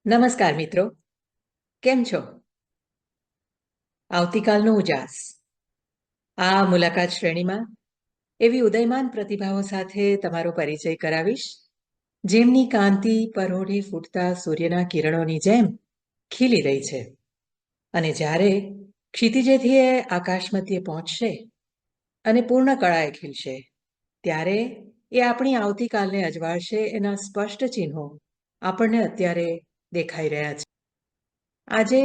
નમસ્કાર મિત્રો, કેમ છો? આવતીકાલનો ઉજાસ આ મુલાકાત શ્રેણીમાં એવી ઉદયમાન પ્રતિભાઓ સાથે તમારો પરિચય કરાવીશ, જેમની કાંતિ પરોઢે ફૂટતા સૂર્યના કિરણોની જેમ ખીલી રહી છે. અને જ્યારે ક્ષિતિજેથી એ આકાશ મધ્યે પહોંચશે અને પૂર્ણ કળાએ ખીલશે, ત્યારે એ આપણી આવતીકાલને અજવાળશે. એના સ્પષ્ટ ચિહ્નો આપણને અત્યારે દેખાઈ રહ્યા છે. આજે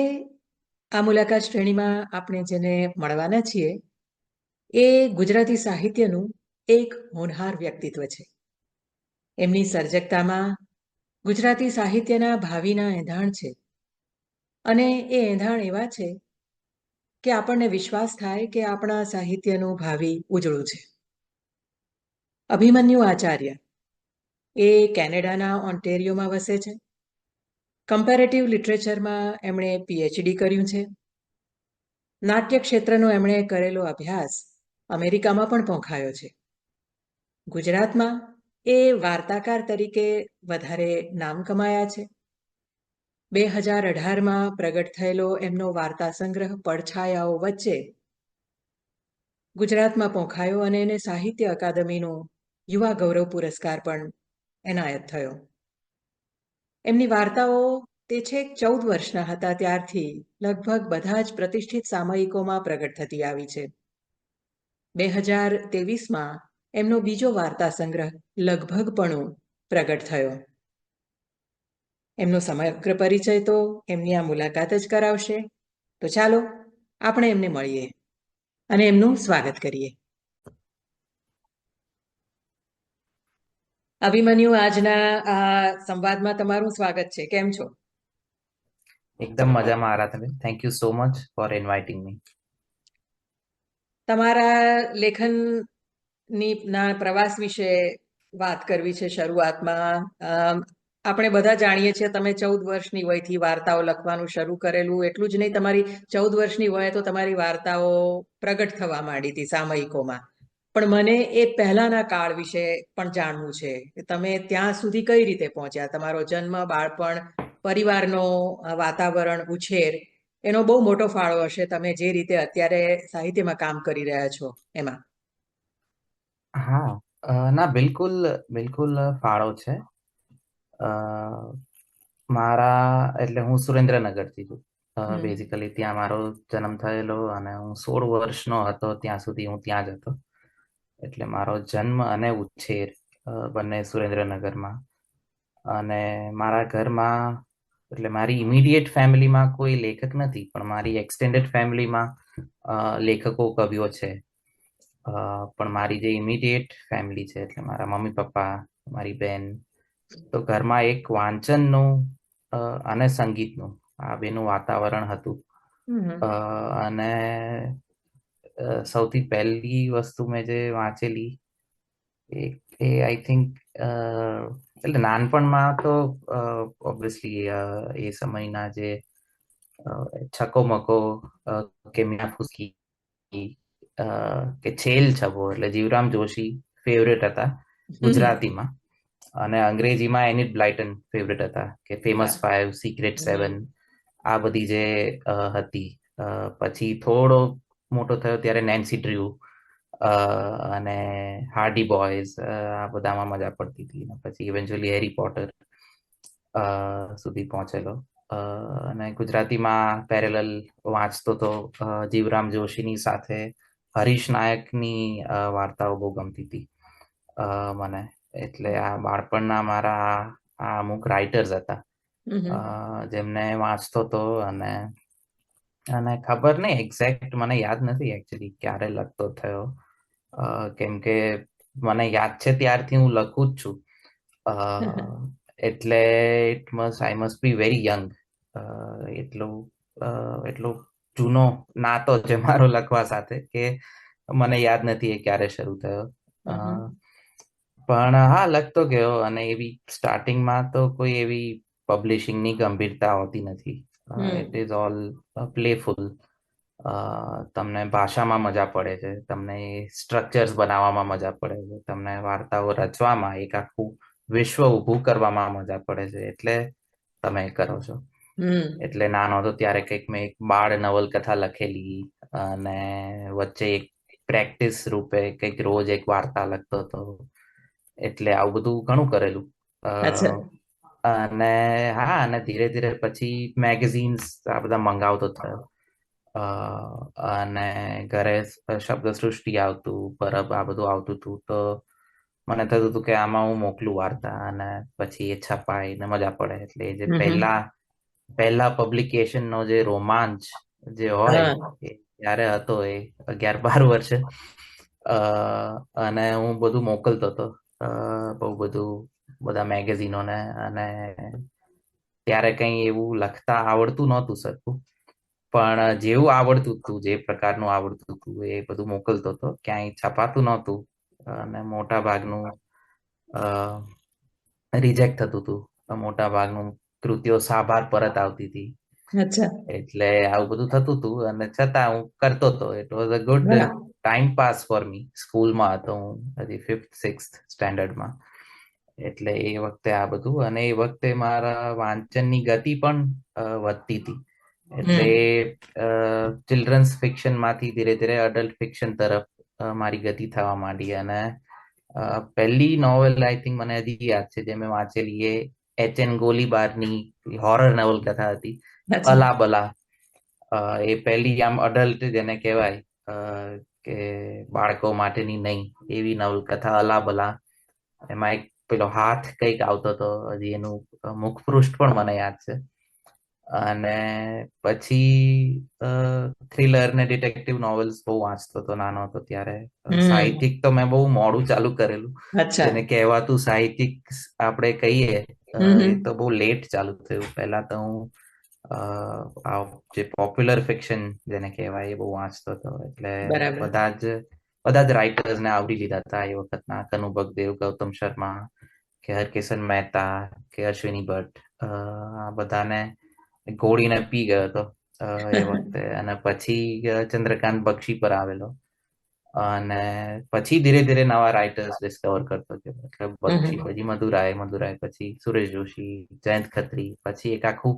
આ મુલાકાત શ્રેણીમાં આપણે જેને મળવાના છીએ એ ગુજરાતી સાહિત્યનું એક હોનહાર વ્યક્તિત્વ છે. એમની સર્જકતામાં ગુજરાતી સાહિત્યના ભાવિના એંધાણ છે, અને એ એંધાણ એવા છે કે આપણને વિશ્વાસ થાય કે આપણા સાહિત્યનું ભાવિ ઉજળું છે. અભિમન્યુ આચાર્ય એ કેનેડાના ઓન્ટેરિયોમાં વસે છે. કમ્પેરેટિવ લિટરેચરમાં એમણે પીએચડી કર્યું છે. નાટ્ય ક્ષેત્રનો એમણે કરેલો અભ્યાસ અમેરિકામાં પણ પોંખાયો છે. ગુજરાતમાં એ વાર્તાકાર તરીકે વધારે નામ કમાયા છે. 2018માં પ્રગટ થયેલો એમનો વાર્તા સંગ્રહ પડછાયાઓ વચ્ચે ગુજરાતમાં પોંખાયો અને એને સાહિત્ય અકાદમીનો યુવા ગૌરવ પુરસ્કાર પણ એનાયત થયો. એમની વાર્તાઓ તે છેક 14 વર્ષના હતા ત્યારથી લગભગ બધા જ પ્રતિષ્ઠિત સામયિકોમાં પ્રગટ થતી આવી છે. 2023માં એમનો બીજો વાર્તા સંગ્રહ લગભગપણું પ્રગટ થયો. એમનો સમગ્ર પરિચય તો એમની આ મુલાકાત જ કરાવશે. તો ચાલો આપણે એમને મળીએ અને એમનું સ્વાગત કરીએ. અભિમન્યુ, આજના આ સંવાદમાં તમારું સ્વાગત છે. કેમ છો? એકદમ મજામાં Aradhana. Thank you so much for inviting me. તમારા લેખનની ના પ્રવાસ વિશે વાત કરવી છે શરૂઆતમાં. આપણે બધા જાણીએ છીએ તમે 14 વર્ષની વયથી વાર્તાઓ લખવાનું શરૂ કરેલું. એટલું જ નહીં, તમારી 14 વર્ષની વયે તો તમારી વાર્તાઓ પ્રગટ થવા માંડી હતી સામયિકોમાં. પણ મને એ પહેલાના કાળ વિશે પણ જાણવું છે કે તમે ત્યાં સુધી કઈ રીતે પહોંચ્યા. તમારો જન્મ, બાળપણ, પરિવારનો વાતાવરણ, ઉછેર, એનો બહુ મોટો ફાળો હશે તમે જે રીતે અત્યારે સાહિત્યમાં કામ કરી રહ્યા છો એમાં. હા, ના બિલકુલ બિલકુલ ફાળો છે. મારા એટલે હું સુરેન્દ્રનગરથી છું. બેઝિકલી ત્યાં મારો જન્મ થયેલો અને હું 16 વર્ષનો હતો ત્યાં સુધી હું ત્યાં જ હતો. એટલે મારો જન્મ અને ઉછેર બંને સુરેન્દ્રનગરમાં. અને મારા ઘરમાં એટલે મારી ઇમિડિયેટ ફેમિલીમાં કોઈ લેખક નથી, પણ મારી એક્સટેન્ડેડ ફેમિલીમાં લેખકો, કવિઓ છે. પણ મારી જે ઇમિડિયેટ ફેમિલી છે એટલે મારા મમ્મી પપ્પા, મારી બેન, તો ઘરમાં એક વાંચનનું અને સંગીતનું આ બેનું વાતાવરણ હતું. અને સૌથી પહેલી વસ્તુ મેં જે વાંચેલી એ આઈ થિંક એટલે નાનપણમાં તો ઓબ્વિયસલી એ સમયના જે છકો મકો કે મીયા ફૂસકી કે છેલ છબો એટલે જીવરામ જોશી ફેવરેટ હતા ગુજરાતીમાં. અને અંગ્રેજીમાં એનિટ બ્લાઇટન ફેવરેટ હતા, કે ફેમસ 5, સિક્રેટ 7, આ બધી જે હતી. પછી થોડો મોટો થયો ત્યારે નેન્સી ડ્ર્યુ અને હાર્ડી બોયઝ, આ બધામાં મજા પડતી હતી. પછી ઇવેન્ચ્યુઅલી હેરી પોટર સુધી પહોંચેલો. અને ગુજરાતીમાં પેરેલલ વાંચતો તો જીવરામ જોશીની સાથે હરીશ નાયકની વાર્તાઓ બહુ ગમતી હતી મને. એટલે આ બાળપણના મારા આ અમુક રાઇટર્સ હતા જેમને વાંચતો હતો. અને ખબર નહીં એક્ઝેક્ટ, મને યાદ નથી એકચ્યુઅલી ક્યારે લખતો થયો, કેમ કે મને યાદ છે ત્યારથી હું લખું જ છું. એટલે I must be very young. એટલો જૂનો નાતો છે મારો લખવા સાથે કે મને યાદ નથી એ ક્યારે શરૂ થયો. પણ હા, લખતો ગયો. અને એવી સ્ટાર્ટિંગમાં તો કોઈ એવી પબ્લિશિંગની ગંભીરતા હોતી નથી. It is all playful. તમને ભાષામાં મજા પડે છે, તમને સ્ટ્રક્ચર્સ બનાવવામાં મજા પડે છે, તમને વાર્તાઓ રચવામાં એક આખું વિશ્વ ઊભું કરવામાં મજા પડે છે. એટલે તમે કરો છો. હમ. એટલે નાનો હતો ત્યારે કંઈક મેં એક બાળ નવલકથા લખેલી, અને વચ્ચે એક પ્રેક્ટિસ રૂપે કંઈક રોજ એક વાર્તા લખતો હતો. એટલે આવું બધું ઘણું કરેલું. અ, અચ્છા. અને હા, અને ધીરે ધીરે પછી મેગઝીન્સ આ બધા મંગાવતો થયો. અ, અને ઘરે શબ્દ સૃષ્ટિ આવતું, પરબ આ બધું આવતું હતું, તો મને થતું હતું કે આમાં હું મોકલું વાર્તા, અને પછી એ છપાય ને મજા પડે. એટલે એ જે હમ હમ. પહેલા પહેલા પબ્લિકેશન નો જે રોમાંચ જે હોય હા. એ ત્યારે હતો, એ 11-12 વર્ષે. અ અને હું બધું મોકલતો હતો, બહુ બધું, બધા મેગેઝિનોને. અને ત્યારે કઈ એવું લખતા આવડતું નહોતું સરખું, પણ જેવું આવડતું હતું, જે પ્રકારનું આવડતું હતું એ બધું મોકલતો હતો. ક્યાંય છપાતું નહોતું, અને મોટા ભાગનું રિજેક્ટ થતું હતું. મોટા ભાગનું કૃતિઓ સાભાર પરત આવતી હતી. અચ્છા. એટલે આવું બધું થતું હતું, અને છતાં હું કરતો હતો. ઇટ વોઝ અ ગુડ વાહ. Time pass for me. સ્કૂલમાં હતો હું, હજી 5th-6th સ્ટેન્ડર્ડમાં. એટલે એ વખતે આ બધું, અને એ વખતે મારા વાંચનની ગતિ પણ વધતી હતી. એટલે હમ. ચિલ્ડ્રન્સ ફિક્શન માંથી ધીરે ધીરે અડલ્ટ ફિક્શન તરફ મારી ગતિ થવા માંડી. અને પહેલી નોવેલ આઈ થિંક મને હજી યાદ છે જે મેં વાંચેલી, એ એચ.એન. ગોલીબારની હોરર નવલકથા હતી, અચ્છા. અલા બલા. એ પહેલી આમ અડલ્ટ જેને કહેવાય, અ, કે બાળકો માટેની નહીં એવી નવલકથા, અલા બલા. એમાં એક પેલો હાથ કઈક આવતો હતો, હજી એનું મુખપૃષ્ઠ પણ મને યાદ છે. અને પછી થ્રિલર ને ડિટેક્ટિવ નોવેલ્સ બહુ વાંચતો હતો નાનો હતો ત્યારે. હમ. સાહિત્યિક તો મેં બહુ મોડું ચાલુ કરેલું. અચ્છા. જેને કહેવાતું સાહિત્યિક આપણે કહીએ, હમ એ હમ. તો બહુ લેટ ચાલુ થયું. પહેલા તો હું આ જે પોપ્યુલર ફિક્શન જેને કહેવાય એ બહુ વાંચતો હતો. એટલે બરાબર. બધા જ રાઇટર્સને આવરી લીધા હતા એ વખતના. કનુ બગદેવ, ગૌતમ શર્મા, કે હરકિશન મહેતા, કે અશ્વિની ભટ્ટ, આ બધાને ઘોડીને પી ગયો હતો એ વખતે. અને પછી ચંદ્રકાંત બક્ષી પર આવેલો. અને પછી ધીરે ધીરે નવા રાઇટર્સ ડિસ્કવર કરતો ગયો. એટલે હમ બક્ષી હમ. પછી મધુરાય પછી સુરેશ જોશી, જયંત ખત્રી, પછી એક આખું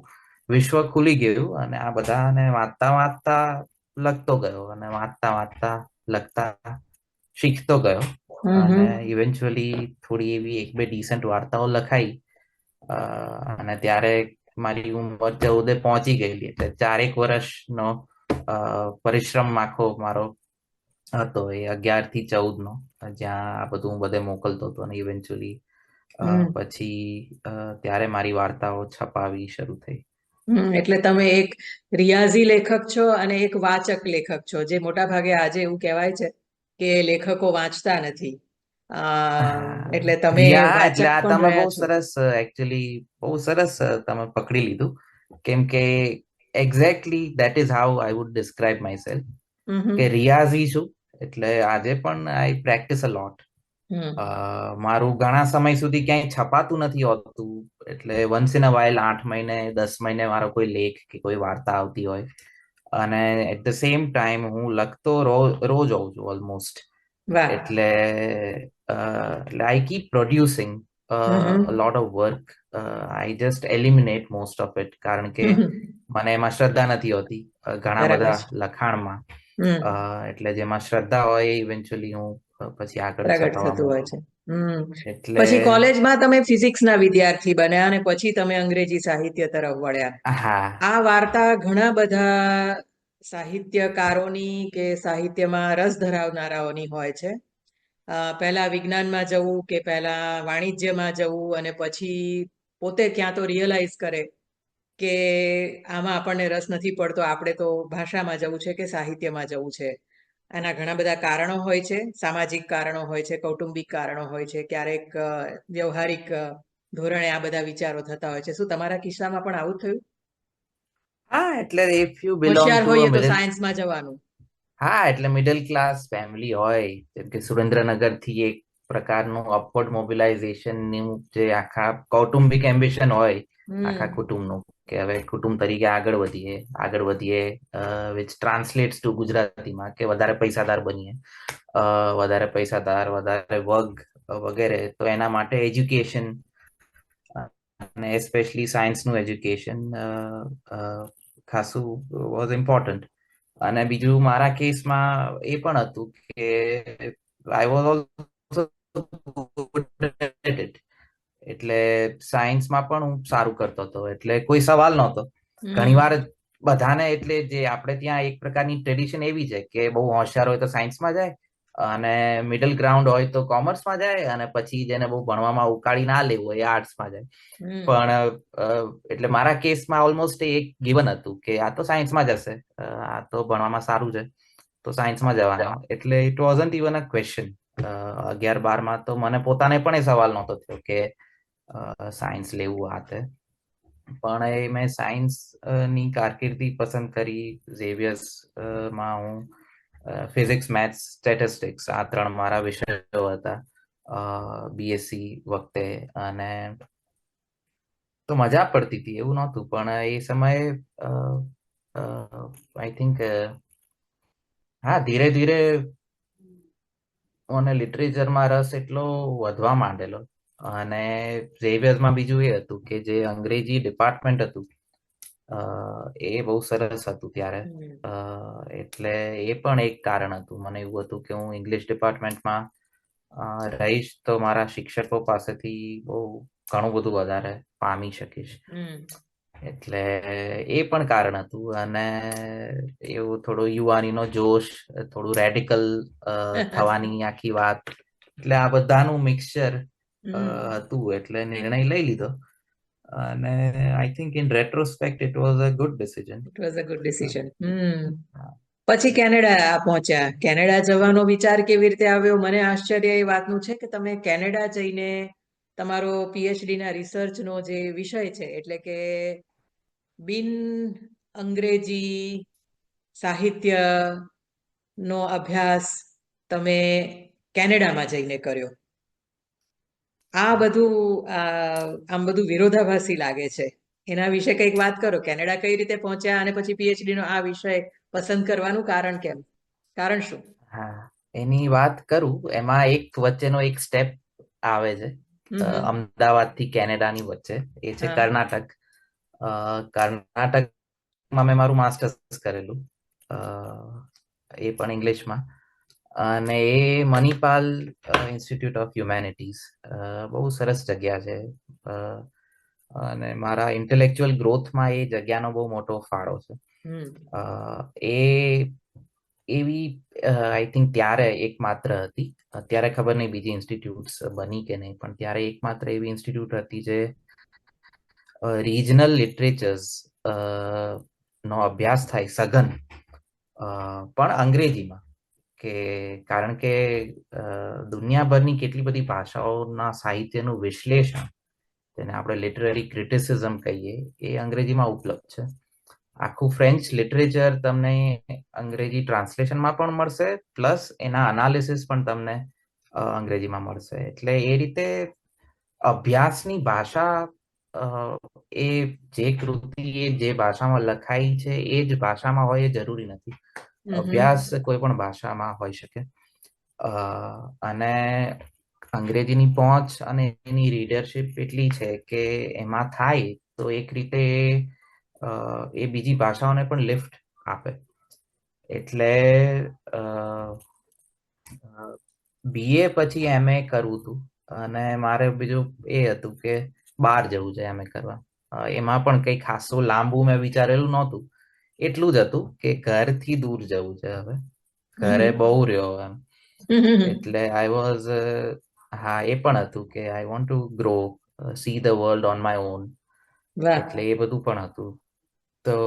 વિશ્વ ખુલી ગયું. અને આ બધાને વાંચતા વાંચતા લખતો ગયો, અને વાંચતા વાંચતા લખતા શીખતો ગયો. હમ અને હમ. ઇવેન્ચ્યુઅલી થોડી એવી એક બે ડિસન્ટ વાર્તાઓ લખાઈ. અને ત્યારે મારી ઉંમર 14 પહોંચી ગયેલી. એટલે 4-1 વર્ષનો પરિશ્રમ આખો મારો હતો, એ 11 થી 14 નો, જ્યાં આ બધું હું બધે મોકલતો હતો. અને ઇવેન્ચ્યુઅલી હમ. પછી ત્યારે મારી વાર્તાઓ છપાવી શરૂ થઈ. એટલે તમે એક રિયાઝી લેખક છો અને એક વાચક લેખક છો, જે મોટા ભાગે આજે એવું કહેવાય છે કે લેખકો વાંચતા નથી. અ એટલે હા, તમે રિયા, વાચક એટલે આ પણ તમે બહુ રહ્યા છો. સરસ, એકચ્યુઅલી બહુ સરસ તમે પકડી લીધું. કેમ કે exactly that is how I would describe myself. Hmm કે હમ. રિયાઝી છું. એટલે આજે પણ આઈ પ્રેક્ટિસ અ લોટ. હમ. મારું ઘણા સમય સુધી ક્યાંય છપાતું નથી હોતું. એટલે વન્સ ઇન અ વાઇલ, 8 મહિને 10 મહિને મારો કોઈ લેખ કે કોઈ વાર્તા આવતી હોય. અને એટ ધ સેમ ટાઈમ હું લખતો રોજ હોઉં છું ઓલમોસ્ટ. વાહ. એટલે આઈ keep producing hmm a hmm. lot of work. I just eliminate most of it, કારણ કે હમ હમ. મને એમાં શ્રદ્ધા નથી હોતી ઘણા બરાબર બધા છે. લખાણમાં. હમ. એટલે જેમાં શ્રદ્ધા હોય ઇવેન્ચ્યુઅલી હું પછી આગળ પ્રગટ છપાવા થતું હોય મોકલું. છે. હમ. એટલે પછી કોલેજમાં તમે ફિઝિક્સના વિદ્યાર્થી બન્યા અને પછી તમે અંગ્રેજી સાહિત્ય તરફ વળ્યા. હા. આ વાર્તા ઘણા બધા સાહિત્યકારોની કે સાહિત્યમાં રસ ધરાવનારાઓની હોય છે. પહેલા વિજ્ઞાનમાં જવું કે પહેલા વાણિજ્યમાં જવું, અને પછી પોતે ક્યાં તો રિયલાઇઝ કરે કે આમાં આપણને રસ નથી પડતો, આપણે તો ભાષામાં જવું છે કે સાહિત્યમાં જવું છે. આના ઘણા બધા કારણો હોય છે. સામાજિક કારણો હોય છે, કૌટુંબિક કારણો હોય છે, ક્યારેક વ્યવહારિક ધોરણે આ બધા વિચારો થતા હોય છે. શું તમારા કિસ્સામાં પણ આવું થયું? હા, એટલે ઇફ યુ બિલોંગ હોશિયાર ટુ અ હોઈએ તો મિડલ, સાયન્સમાં જવાનું. હા, એટલે મિડલ ક્લાસ ફેમિલી હોય, જેમ કે સુરેન્દ્રનગર થી એક પ્રકારનું અપવર્ડ મોબિલાઇઝેશનનું જે આખા કૌટુંબિક એમ્બિશન હોય આખા હમ. કુટુંબનું, કે હવે કુટુંબ તરીકે આગળ વધીએ, વિચ ટ્રાન્સલેટ્સ ટુ ગુજરાતીમાં કે વધારે પૈસાદાર બનીએ, વધારે પૈસાદાર, વધારે વગ વગેરે. તો એના માટે એજ્યુકેશન અને એસ્પેશલી સાયન્સનું એજ્યુકેશન ખાસું વોઝ ઇમ્પોર્ટન્ટ. અને બીજું મારા કેસમાં એ પણ હતું કે આઈ વોઝ ઓલ્સો એટલે સાયન્સમાં પણ હું સારું કરતો હતો, એટલે કોઈ સવાલ નહોતો. ઘણીવાર બધાને, એટલે જે આપણે ત્યાં એક પ્રકારની ટ્રેડિશન એવી છે કે બહુ હોશિયાર હોય તો સાયન્સમાં જાય, અને મિડલ ગ્રાઉન્ડ હોય તો કોમર્સમાં જાય, અને પછી જેને બહુ ભણવામાં ઉકાળી ના લેવું હોય એ આર્ટ્સમાં જાય. પણ એટલે મારા કેસમાં ઓલમોસ્ટ એક ગિવન હતું કે આ તો સાયન્સમાં જશે, આ તો ભણવામાં સારું છે તો સાયન્સમાં જવાનો. એટલે it wasn't even a question. 11-12માં તો મને પોતાને પણ એ સવાલ નહોતો થયો કે સાયન્સ લેવું આ તે. પણ એ મેં સાયન્સ ની કારકિર્દી પસંદ કરી. ઝેવિયર્સ માં હું ફિઝિક્સ, મેથ્સ, સ્ટેટિસ્ટિક્સ આ 3 મારા વિષયો હતા બીએસસી વખતે. અને તો મજા પડતી હતી, એવું નહોતું. પણ એ સમયે આઈ થિંક હા, ધીરે ધીરે મને લિટરેચરમાં રસ એટલો વધવા માંડેલો. અને ઝેવિયર્સમાં બીજું એ હતું કે જે અંગ્રેજી ડિપાર્ટમેન્ટ હતું એ બહુ સરસ હતું ત્યારે. એટલે એ પણ એક કારણ હતું. મને એવું હતું કે હું ઇંગ્લિશ ડિપાર્ટમેન્ટમાં રહીશ તો મારા શિક્ષકો પાસેથી બહુ ઘણું બધું વધારે પામી શકીશ. એટલે એ પણ કારણ હતું. અને એવું થોડું યુવાનીનો જોશ, થોડું રેડિકલ થવાની આખી વાત, એટલે આ બધાનું મિક્સચર હતું. એટલે નિર્ણય લઈ લીધો. અને I think in retrospect it was a good decision. It was a good decision. પછી કેનેડા પહોંચ્યા. કેનેડા જવાનો વિચાર કેવી રીતે આવ્યો? મને આશ્ચર્ય એ વાતનું છે કે તમે કેનેડા જઈને તમારો પીએચડી ના રિસર્ચનો જે વિષય છે, એટલે કે બિન અંગ્રેજી સાહિત્ય નો અભ્યાસ તમે કેનેડામાં જઈને કર્યો. આ બધું આમ બધું વિરોધાભાસી લાગે છે. એના વિશે કંઈક વાત કરો. કેનેડા કઈ રીતે પહોંચ્યા, અને પછી પીએચડી નો આ વિષય પસંદ કરવાનું કારણ કેમ? કારણ શું? હા, એની વાત કરું. એમાં એક વચ્ચેનો એક સ્ટેપ આવે છે અમદાવાદ થી કેનેડાની વચ્ચે. એ છે કર્ણાટક. કર્ણાટકમાં મેં મારું માસ્ટર્સ કરેલું, એ પણ ઇંગ્લિશમાં. અને એ મણિપાલ ઇન્સ્ટિટ્યૂટ ઓફ હ્યુમેનિટીઝ બહુ સરસ જગ્યા છે. અને મારા ઇન્ટેલેક્ચ્યુઅલ ગ્રોથમાં એ જગ્યાનો બહુ મોટો ફાળો છે. એ એવી આઈ થિંક ત્યારે એકમાત્ર હતી. અત્યારે ખબર નહીં બીજી ઇન્સ્ટિટ્યૂટ્સ બની કે નહીં, પણ ત્યારે એકમાત્ર એવી ઇન્સ્ટિટ્યૂટ હતી જે રિજનલ લિટરેચર્સ નો અભ્યાસ થાય સઘન, પણ અંગ્રેજીમાં. કે કારણ કે દુનિયાભરની કેટલી બધી ભાષાઓના સાહિત્યનું વિશ્લેષણ, તેને આપણે લિટરરી ક્રિટિસિઝમ કહીએ, એ અંગ્રેજીમાં ઉપલબ્ધ છે. આખું ફ્રેન્ચ લિટરેચર તમને અંગ્રેજી ટ્રાન્સલેશનમાં પણ મળશે, પ્લસ એના અનાલિસિસ પણ તમને અંગ્રેજીમાં મળશે. એટલે એ રીતે અભ્યાસની ભાષા, એ જે કૃતિ એ જે ભાષામાં લખાઈ છે એ જ ભાષામાં હોય એ જરૂરી નથી. અભ્યાસ કોઈ પણ ભાષામાં હોઈ શકે. અને અંગ્રેજીની પહોંચ અને એની રીડરશિપ એટલી છે કે એમાં થાય તો એક રીતે એ બીજી ભાષાઓને પણ લિફ્ટ આપે. એટલે બીએ પછી એમએ કરવું હતું. અને મારે બીજું એ હતું કે બહાર જવું છે એમએ કરવા. એમાં પણ કઈ ખાસું લાંબુ મેં વિચારેલું નહોતું. એટલું જ હતું કે ઘરથી દૂર જવું છે. હવે ઘરે બહુ રહ્યો એમ. એટલે આઈ વોઝ, હા, એ પણ હતું કે I want to grow, see the world on my own. એટલે એ બધું પણ હતું. તો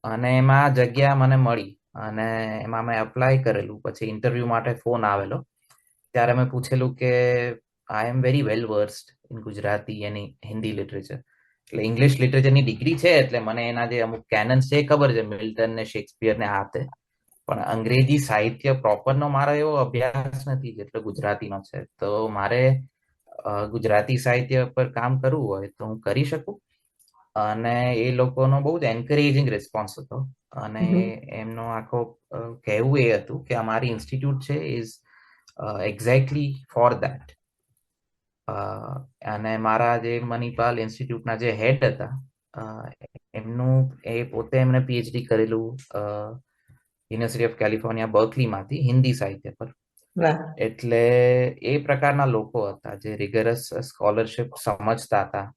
અને એમાં જગ્યા મને મળી અને એમાં મેં અપ્લાય કરેલું. પછી ઇન્ટરવ્યુ માટે ફોન આવેલો. ત્યારે મેં પૂછેલું કે I am very well versed in Gujarati અને હિન્દી લિટરેચર. એટલે ઇંગ્લિશ લિટરેચરની ડિગ્રી છે, એટલે મને એના જે અમુક કેનન્સ છે ખબર છે, મિલ્ટન ને શેક્સપિયર ને આ તે. પણ અંગ્રેજી સાહિત્ય પ્રોપરનો મારો એવો અભ્યાસ નથી જેટલો ગુજરાતીનો છે. તો મારે ગુજરાતી સાહિત્ય પર કામ કરવું હોય તો હું કરી શકું. અને એ લોકોનો બહુ જ એન્કરેજિંગ રિસ્પોન્સ હતો. અને એમનો આખો કહેવું એ હતું કે અમારી ઇન્સ્ટિટ્યૂટ છે ઇઝ એક્ઝેક્ટલી ફોર ધેટ. અને મારા જે મણિપાલ ઇન્સ્ટિટ્યૂટના જે હેડ હતા, અ, એમણે પીએચડી કરેલું યુનિવર્સિટી ઓફ કેલિફોર્નિયા બર્કલીમાંથી હિન્દી સાહિત્ય પર. વાહ. એટલે એ પ્રકારના લોકો હતા જે રિગરસ સ્કોલરશિપ સમજતા હતા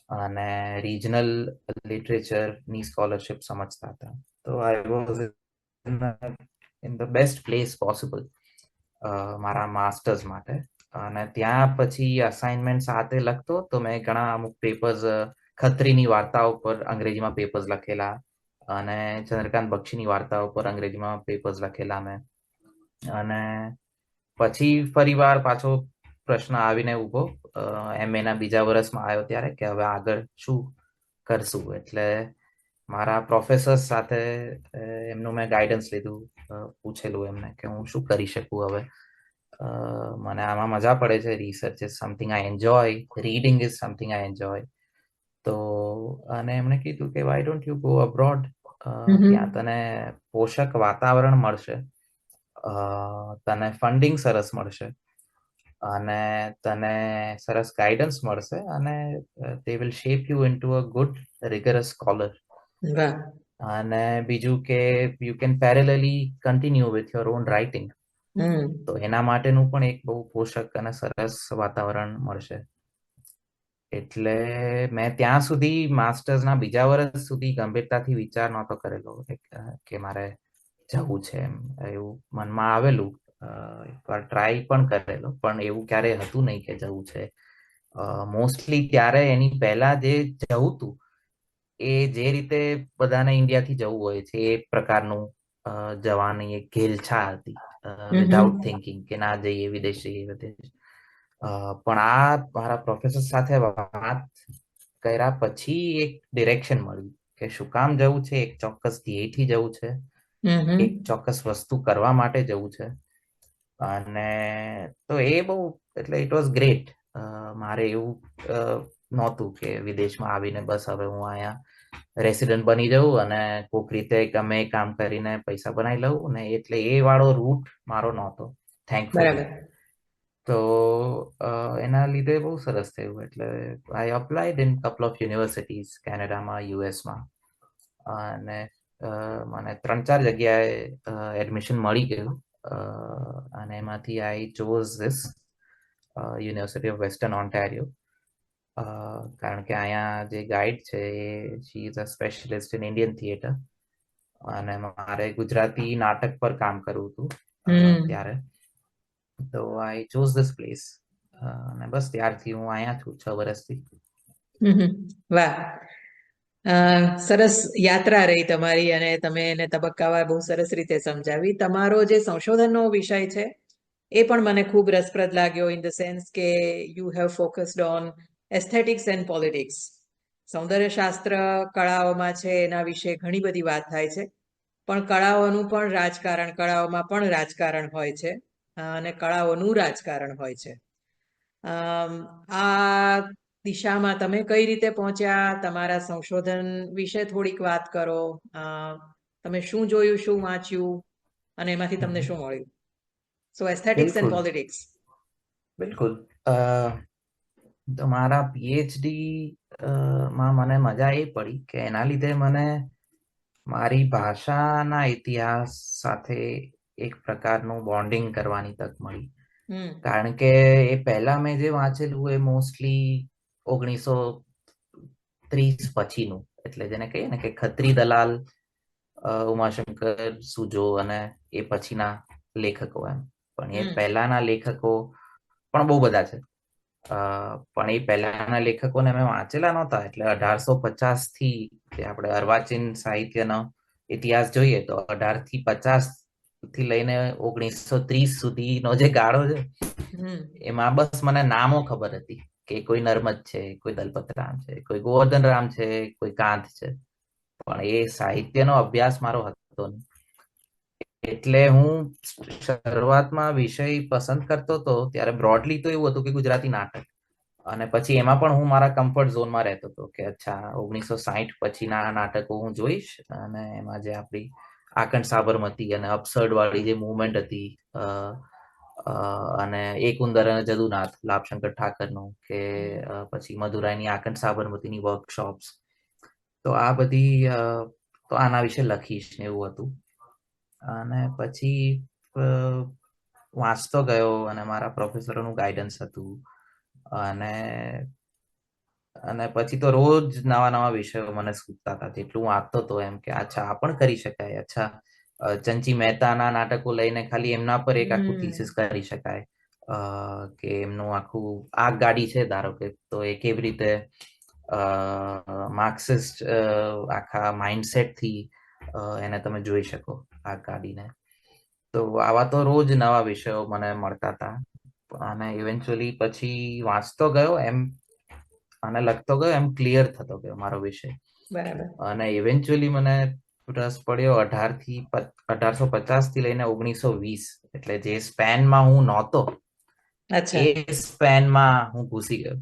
અને રિજનલ લિટરેચરની સ્કોલરશિપ સમજતા હતા. તો I was in the best place possible મારા માસ્ટર્સ માટે. અને ત્યાં પછી અસાઇનમેન્ટ સાથે લખતો તો મેં ઘણા અમુક પેપર્સ, ખત્રીની વાર્તાઓ પર અંગ્રેજીમાં પેપર્સ લખેલા અને ચંદ્રકાંત બક્ષીની વાર્તાઓ પર અંગ્રેજીમાં પેપર્સ લખેલા મેં. અને પછી ફરીવાર પાછો પ્રશ્ન આવીને ઉભો એમએના બીજા વર્ષમાં આવ્યો ત્યારે કે હવે આગળ શું કરશું. એટલે મારા પ્રોફેસર્સ સાથે એમનું મેં ગાઈડન્સ લીધું, પૂછેલું એમને કે હું શું કરી શકું હવે. મને આમાં મજા પડે છે, research is something I enjoy, reading is something I enjoy. તો અને એમણે કીધું કે why don't you go abroad, ત્યાં તને પોષક વાતાવરણ મળશે, તને ફંડિંગ સરસ મળશે અને તને સરસ ગાઈડન્સ મળશે અને they will shape you into a good rigorous scholar. વાહ. અને બીજું કે you can parallelly continue with your own writing. તો એના માટેનું પણ એક બહુ પોષક અને સરસ વાતાવરણ મળશે. એટલે મેં ત્યાં સુધી માસ્ટર્સના બીજા વર્ષ સુધી ગંભીરતાથી વિચાર નહોતો કરેલો કે મારે જવું છે એમ. એવું મનમાં આવેલું, એકવાર ટ્રાય પણ કરેલો, પણ એવું ક્યારે હતું નહીં કે જવું છે. મોસ્ટલી ત્યારે એની પહેલા જે જવું હતું એ જે રીતે બધાને ઇન્ડિયાથી જવું હોય છે એ પ્રકારનું જવાની એક ઘેલછા હતી, વિધાઉટ થિંકિંગ કે ના જઈએ વિદેશ જઈએ વિદેશ. પણ આ મારા પ્રોફેસર સાથે વાત કર્યા પછી એક ડિરેક્શન મળ્યું કે શું કામ જવું છે, એક ચોક્કસ ધ્યેયથી જવું છે, એક ચોક્કસ વસ્તુ કરવા માટે જવું છે. અને તો એ બહુ, એટલે ઇટ વોઝ ગ્રેટ. મારે એવું નહોતું કે વિદેશમાં આવીને બસ હવે હું અહીંયા રેસિડન્ટ બની જવું અને કોઈક રીતે ગમે એ કામ કરીને પૈસા બનાવી લઉં ને, એટલે એ વાળો રૂટ મારો નહોતો, થેન્કફુલી. બરાબર. તો એના લીધે બહુ સરસ થયું. એટલે I applied in couple of universities કેનેડામાં, યુએસમાં, અને મને 3-4 જગ્યાએ એડમિશન મળી ગયું. અને એમાંથી I chose this university of Western Ontario. કારણ કે અહીંયા જે ગાઈડ છે એ she is a specialist in Indian theatre અને મારે ગુજરાતી નાટક પર કામ કરવું હતું ત્યારે. તો આઈ ચૂઝ ધીસ પ્લેસ અને બસ ત્યારથી હું અહીંયા છું 6 વર્ષથી. વાહ. સરસ યાત્રા રહી તમારી અને તમે એને તબક્કાવાર બહુ સરસ રીતે સમજાવી. તમારો જે સંશોધનનો વિષય છે એ પણ મને ખૂબ રસપ્રદ લાગ્યો, ઇન ધ સેન્સ કે you have focused on aesthetics and politics. સૌંદર્યશાસ્ત્ર કળાઓમાં છે એના વિશે ઘણી બધી વાત થાય છે, પણ કળાઓનું પણ રાજકારણ, કળાઓમાં પણ રાજકારણ હોય છે અને કળાઓનું રાજકારણ હોય છે. આ દિશામાં તમે કઈ રીતે પહોંચ્યા? તમારા સંશોધન વિશે થોડીક વાત કરો. તમે શું જોયું, શું વાંચ્યું અને એમાંથી તમને શું મળ્યું? સો એસ્થેટિક્સ એન્ડ બિલકુલ પોલિટિક્સ. બિલકુલ. તો મારા પીએચડી માં મને મજા એ પડી કે એના લીધે મને મારી ભાષાના ઇતિહાસ સાથે એક પ્રકારનું બોન્ડિંગ કરવાની તક મળી. કારણ કે એ પહેલા મેં જે વાંચેલું એ મોસ્ટલી 1930 પછીનું, એટલે જેને કહીએ ને કે ખત્રી દલાલ, ઉમાશંકર સુજો અને એ પછીના લેખકો એમ. પણ એ પહેલાના લેખકો પણ બહુ બધા છે, પણ એ પહેલાના લેખકોને મેં વાંચેલા નહોતા. એટલે 1850 થી આપણે અર્વાચીન સાહિત્યનો ઇતિહાસ જોઈએ તો 1850 થી લઈને 1930 સુધીનો જે ગાળો છે એમાં બસ મને નામો ખબર હતી કે કોઈ નર્મદ છે, કોઈ દલપત રામ છે, કોઈ ગોવર્ધન રામ છે, કોઈ કાંત છે, પણ એ સાહિત્યનો અભ્યાસ મારો હતો નહીં. એટલે હું શરૂઆતમાં વિષય પસંદ કરતો હતો ત્યારે બ્રોડલી તો એવું હતું કે ગુજરાતી નાટક, અને પછી એમાં પણ હું મારા કમ્ફર્ટ ઝોનમાં રહેતો હતો કે અચ્છા 1960 પછીના નાટકો હું જોઈશ અને એમાં જે આપણી આકંઠ સાબરમતી અને અપસર્ડ વાળી જે મુવમેન્ટ હતી, અને એક ઉંદર અને જદુનાથ લાભશંકર ઠાકરનું, કે હમ. પછી મદુરાઈની આકંઠ સાબરમતીની વર્કશોપ્સ. તો આ બધી તો આના વિશે લખીશ ને એવું હતું. અને પછી અ, વાંચતો ગયો અને મારા પ્રોફેસરોનું ગાઈડન્સ હતું. અને અને પછી તો રોજ નવા નવા વિષયો મને સૂચતા હતા, જેટલું હું વાંચતો હતો એમ કે અચ્છા આ પણ કરી શકાય. અચ્છા, ચંચી મહેતાના નાટકો લઈને ખાલી એમના પર એક આખું થીસીસ હમ. કરી શકાય. કે એમનું આખું આગગાડી છે ધારો કે, તો એ કેવી રીતે માર્ક્સિસ્ટ આખા માઇન્ડસેટ થી એને તમે જોઈ શકો આગગાડીને. તો આવા તો રોજ નવા વિષયો મને મળતા હતા. અને ઇવેન્ચ્યુઅલી પછી વાંચતો ગયો એમ અને લખતો ગયો એમ ક્લિયર થતો ગયો મારો વિષય. બરાબર. અને ઇવેન્ચ્યુઅલી મને રસ પડ્યો 1850 થી લઈને 1920, એટલે જે સ્પેનમાં હું નહોતો અચ્છા. એ સ્પેનમાં હું ઘૂસી ગયો.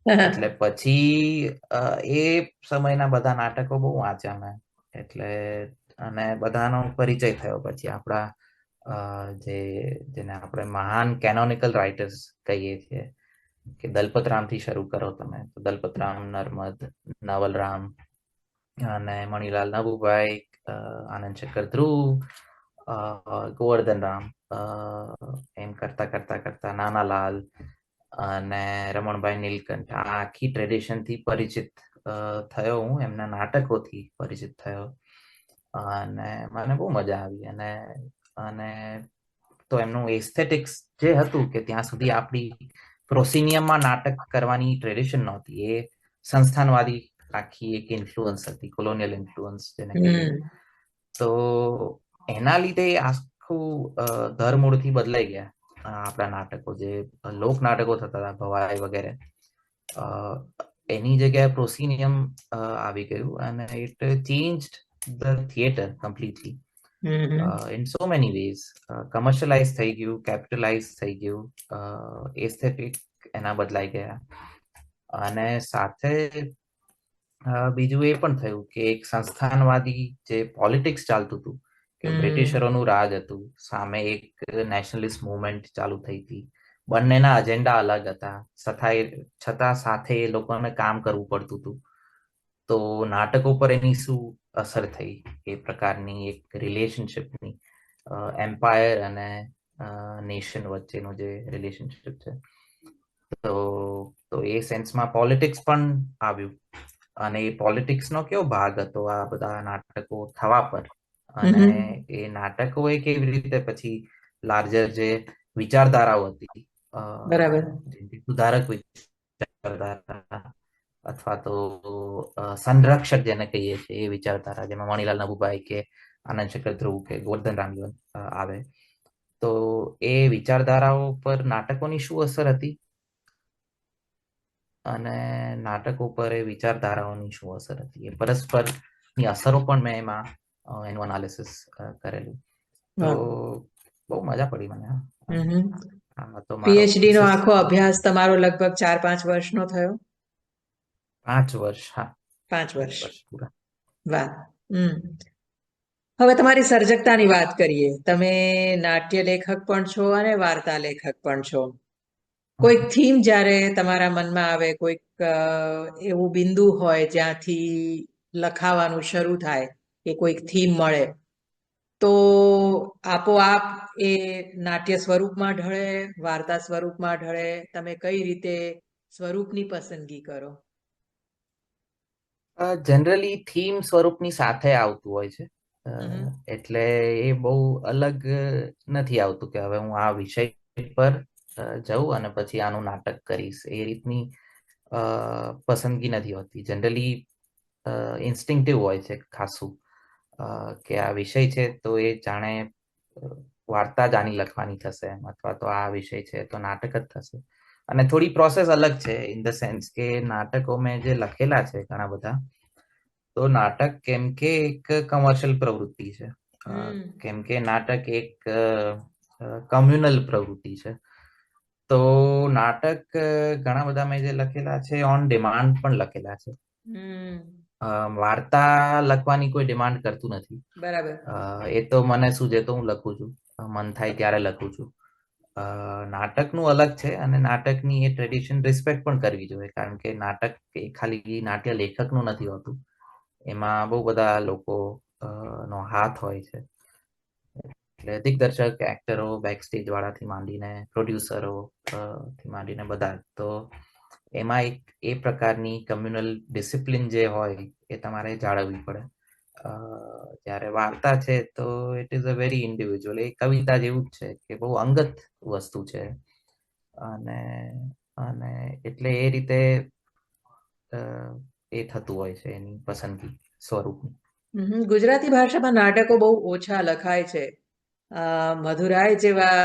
એટલે પછી એ સમયના બધા નાટકો બહુ વાંચ્યા મેં. એટલે અને બધાનો પરિચય થયો પછી આપણા જે જેને આપણે મહાન કેનોનિકલ રાઇટર્સ કહીએ છીએ, કે દલપતરામ થી શરૂ કરો તમે, તો દલપતરામ, નર્મદ, નવલરામ અને મણિલાલ નભુભાઈ, આનંદ શંકર ધ્રુવ, ગોવર્ધન રામ, એમ કરતા કરતા કરતા નાનાલાલ અને રમણભાઈ નીલકંઠ, આ આખી ટ્રેડિશન થી પરિચિત થયો હું, એમના નાટકોથી પરિચિત થયો. અને મને બહુ મજા આવી. અને અને તો એમનું એસ્થેટિક્સ જે હતું, કે ત્યાં સુધી આપણી પ્રોસિનિયમમાં નાટક કરવાની ટ્રેડિશન નહોતી. એ સંસ્થાનવાદી આખી એક ઇન્ફ્લુઅન્સ હતી, કોલોનિયલ ઇન્ફ્લુઅન્સ જેને કહીએ. હમ. તો એના લીધે આખું ધરમૂળથી બદલાઈ ગયા આપણા નાટકો. જે લોક નાટકો થતા હતા ભવાઈ વગેરે, એની જગ્યાએ પ્રોસિનિયમ આવી ગયું. અને it changed the theatre completely hmm. In so many ways. Commercialize થઈ ગયું, કેપિટલાઇઝ થઈ ગયું, એસ્થેટિક એના બદલાઈ ગયા. અને સાથે બીજું એ પણ થયું કે એક સંસ્થાનવાદી જે પોલિટિક્સ ચાલતું હતું, કે હમ. બ્રિટિશરોનું રાજ હતું, સામે એક નેશનલિસ્ટ મુવમેન્ટ ચાલુ થઈ હતી. બંનેના એજન્ડા અલગ હતા, છતાં સાથે એ લોકોને કામ કરવું પડતું હતું. તો નાટકો પર એની શું અસર થઈ, એ પ્રકારની એક રિલેશનશિપની, એમ્પાયર અને નેશન વચ્ચેનું જે રિલેશનશિપ છે, તો એ સેન્સમાં પોલિટિક્સ પણ આવ્યું. અને એ પોલિટિક્સનો કેવો ભાગ હતો આ બધા નાટકો થવા પર. અને હમ. એ નાટકો એ કેવી રીતે પછી લાર્જર જે વિચારધારાઓ હતી, બરાબર. જેમ કે સુધારક વિચારધારા અથવા તો સંરક્ષક જેને કહીએ છીએ એ વિચારધારા, જેમાં મણિલાલ નભુભાઈ કે આનંદ શંકર ધ્રુવ કે ગોવર્ધન રામ આવે. તો એ વિચારધારાઓ પર નાટકોની શું અસર હતી, અને નાટકો પર એ વિચારધારાઓની શું અસર હતી, એ પરસ્પરની અસરો પણ મેં એમાં એનું એનાલિસિસ કરેલું. તો હા. બહુ મજા પડી મને. હમ. આ તો મારો પીએચડી નો થીસિસ આખો હતો. અભ્યાસ તમારો લગભગ 4-5 વર્ષનો થયો. 5 વર્ષ, હા. 5 વર્ષ. 5 વર્ષ પૂરા. વાહ. હમ. હવે તમારી સર્જકતાની વાત કરીએ. તમે નાટ્ય લેખક પણ છો અને વાર્તા લેખક પણ છો. કોઈક હમ. થીમ જ્યારે તમારા મનમાં આવે, કોઈક એવું બિંદુ હોય જ્યાંથી લખાવાનું શરૂ થાય, કે કોઈક થીમ મળે, તો આપોઆપ એ નાટ્ય સ્વરૂપમાં ઢળે, વાર્તા સ્વરૂપમાં ઢળે. તમે કઈ રીતે સ્વરૂપની પસંદગી કરો? જનરલી થીમ સ્વરૂપની સાથે આવતું હોય છે. હમ. એટલે એ બહુ અલગ નથી આવતું કે હવે હું આ વિષય પર જઉં અને પછી આનું નાટક કરીશ, એ રીતની પસંદગી નથી હોતી. જનરલી ઇન્સ્ટિંક્ટિવ હોય છે ખાસું, કે આ વિષય છે તો એ જાણે વાર્તા જ આની લખવાની થશે એમ, અથવા તો આ વિષય છે તો નાટક જ થશે. અને થોડી પ્રોસેસ અલગ છે, ઇન ધ સેન્સ કે નાટકો મેં જે લખેલા છે ઘણા બધા, તો નાટક કેમ કે એક કમર્શિયલ પ્રવૃત્તિ છે, હમ. કેમ કે નાટક એક કમ્યુનલ પ્રવૃત્તિ છે. તો નાટક ઘણા બધા મેં જે લખેલા છે ઓન ડિમાન્ડ પણ લખેલા છે. હમ. વાર્તા લખવાની કોઈ ડિમાન્ડ કરતું નથી. બરાબર. એ તો મને શું છે તો હું લખું છું, મન થાય ત્યારે લખું છું. નાટકનું અલગ છે અને નાટકની એ ટ્રેડિશન રિસ્પેક્ટ પણ કરવી જોઈએ, કારણ કે નાટક એ ખાલી નાટ્ય લેખકનું નથી હોતું, એમાં બહુ બધા લોકો નો હાથ હોય છે. એટલે દિગ્દર્શક, એક્ટરો, બેકસ્ટેજ વાળાથી માંડીને પ્રોડ્યુસરો થી માંડીને બધા, તો એમાં એક એ પ્રકારની કમ્યુનલ ડિસિપ્લિન જે હોય એ તમારે જાળવવી પડે. જ્યારે વાર્તા છે તો it is a very individual, એ કવિતા જેવું જ છે કે બહુ અંગત વસ્તુ છે. અને અને એટલે એ રીતે એ થતું હોય છે એની પસંદગી સ્વરૂપની. ગુજરાતી ભાષામાં નાટકો બહુ ઓછા લખાય છે. મધુરાય જેવા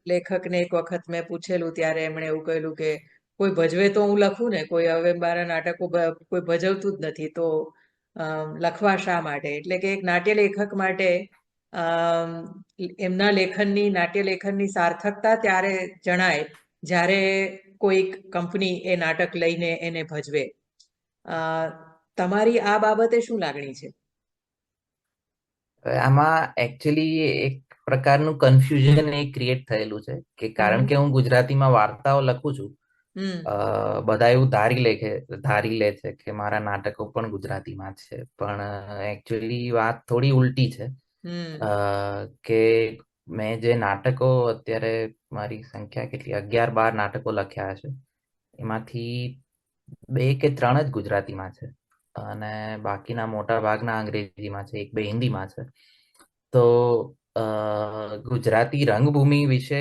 લેખકને એક વખત મેં પૂછેલું ત્યારે એમણે એવું કહેલું કે કોઈ ભજવે તો હું લખું ને, કોઈ હવે મારા નાટકો કોઈ ભજવતું જ નથી તો લખવા શા માટે. એટલે કે એક નાટ્ય લેખક માટે એમના લેખનની, નાટ્ય લેખનની સાર્થકતા ત્યારે જણાય જ્યારે કોઈક કંપની એ નાટક લઈને એને ભજવે. તમારી આ બાબતે શું લાગણી છે? આમાં એકચ્યુઅલી એક પ્રકારનું કન્ફ્યુઝન એ ક્રિએટ થયેલું છે કે કારણ કે હમ હું ગુજરાતીમાં વાર્તાઓ લખું છું, હમ બધા એવું ધારી લે છે કે મારા નાટકો પણ ગુજરાતીમાં જ છે, પણ એકચ્યુઅલી વાત થોડી ઉલટી છે. હમ કે મેં જે નાટકો અત્યારે, મારી સંખ્યા કેટલી, 11-12 નાટકો લખ્યા છે, એમાંથી 2 કે 3 જ ગુજરાતીમાં છે અને બાકીના મોટા ભાગના અંગ્રેજીમાં છે, 1-2 હિન્દીમાં છે. તો ગુજરાતી રંગભૂમિ વિશે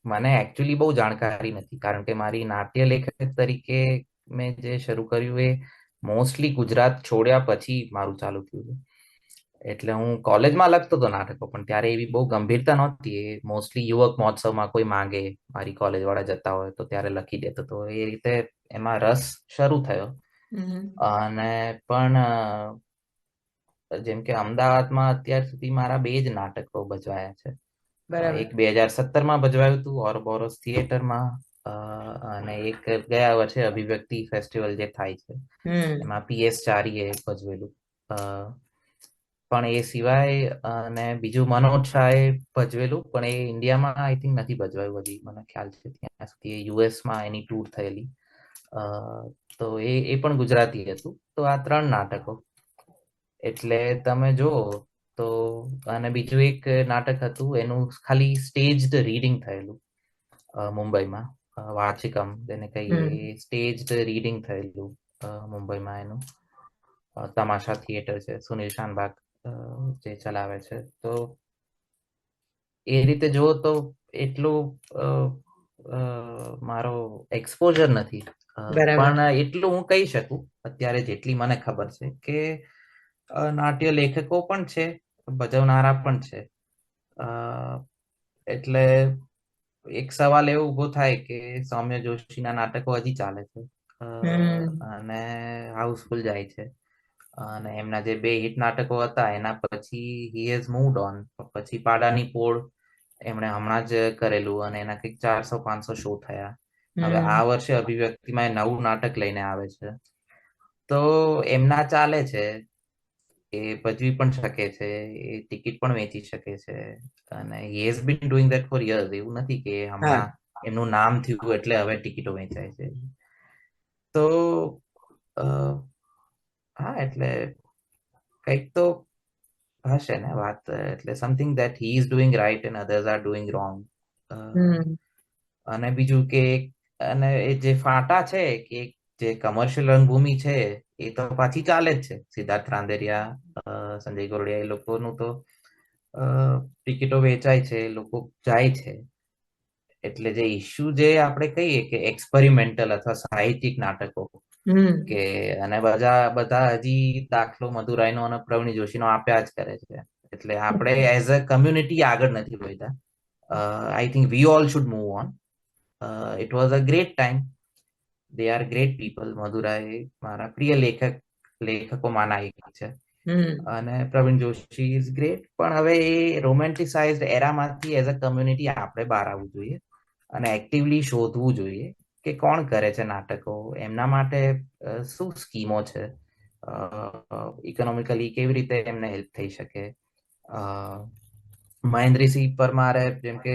મને એકચ્યુઅલી બહુ જાણકારી નથી, કારણ કે મારી નાટ્ય લેખક તરીકે મેં જે શરૂ કર્યું એ મોસ્ટલી ગુજરાત છોડ્યા પછી મારું ચાલુ થયું છે. એટલે હું કોલેજમાં લખતો હતો નાટકો, પણ ત્યારે એવી બહુ ગંભીરતા નહોતી. એ મોસ્ટલી યુવક મહોત્સવમાં કોઈ માંગે, મારી કોલેજ વાળા જતા હોય તો ત્યારે લખી દેતો. તો એ રીતે એમાં રસ શરૂ થયો. હમ અને પણ જેમ કે અમદાવાદમાં અત્યાર સુધી મારા 2 જ નાટકો ભજવાયા છે. બરાબર. એક 2017માં ભજવાયું હતું ઓરબોરોસ થિયેટરમાં, અને એક ગયા વર્ષે અભિવ્યક્તિ ફેસ્ટિવલ જે થાય છે હમ એમાં PS ચારીએ ભજવેલું. પણ એ સિવાય અને બીજું મનોજ શાહે ભજવેલું, પણ એ ઇન્ડિયામાં આઈ થિંક નથી ભજવાયું હજી, મને ખ્યાલ છે ત્યાં સુધી. યુએસમાં એની ટૂર થયેલી. તો એ પણ ગુજરાતી હતું. તો આ 3 નાટકો. એટલે તમે જુઓ તો, અને બીજું એક નાટક હતું એનું ખાલી સ્ટેજ્ડ રીડિંગ થયેલું મુંબઈમાં, વાચિકમ જેને કહીએ, હમ સ્ટેજ્ડ રીડિંગ થયેલું મુંબઈમાં એનું. તમાશા થિયેટર છે, સુનિલ શાનબાગ જે ચલાવે છે. તો એ રીતે જુઓ તો એટલું મારો એક્સપોઝર નથી. બરાબર. પણ એટલું હું કહી શકું અત્યારે, જેટલી મને ખબર છે, કે નાટ્ય લેખકો પણ છે, ભજવનારા પણ છે. એટલે એક સવાલ એવો ઉભો થાય કે સૌમ્ય જોશીના નાટકો હજી ચાલે છે હમ અને હાઉસફુલ જાય છે. અને એમના જે 2 હિટ નાટકો હતા એના પછી હી હેઝ મૂવડ ઓન. પછી પાડાની પોળ એમણે હમણાં જ કરેલું અને એના કંઈક 400-500 શો થયા. હવે આ હમ વર્ષે અભિવ્યક્તિમાં એ નવું નાટક લઈને આવે છે. તો એમના ચાલે છે, એ ભજવી પણ શકે છે, એ ટિકિટ પણ વેચી શકે છે. અને he has been doing that for years. એવું નથી કે હા. હમણાં એમનું નામ થયું એટલે હવે ટિકિટો વેચાય છે. તો હા, એટલે કંઈક તો હશે ને વાત. એટલે something that he is doing right and others are doing wrong. Hmm અને બીજું કે, અને એ જે ફાટા છે કે જે કમર્શિયલ રંગભૂમિ છે એ તો પાછી ચાલે જ છે. સિદ્ધાર્થ રાંદેરિયા, સંજય ગોરડિયા, એ લોકોનું તો ટિકિટો વેચાય છે, લોકો જાય છે. એટલે જે ઇશ્યુ જે આપણે કહીએ કે એક્સપેરિમેન્ટલ અથવા સાહિત્યિક નાટકો, હમ કે અને બધા બધા હજી દાખલો મધુરાયનો અને પ્રવીણ જોશીનો આપ્યા જ કરે છે. એટલે આપણે એઝ અ કમ્યુનિટી આગળ નથી વધ્યા. I think we all should move on. It was a great time. They are great people. Madhurai મારા પ્રિય લેખકોમાંના એક છે. હમ અને પ્રવીણ જોશી ઇઝ ગ્રેટ. પણ હવે એ રોમેન્ટિસાઇઝડ એરામાંથી એઝ અ કમ્યુનિટી આપણે બહાર આવવું જોઈએ અને એક્ટિવલી શોધવું જોઈએ કે કોણ કરે છે નાટકો, એમના માટે શું સ્કીમો છે, ઇકોનોમિકલી કેવી રીતે એમને હેલ્પ થઈ શકે. મહેન્દ્રસિંહ પરમારે જેમ કે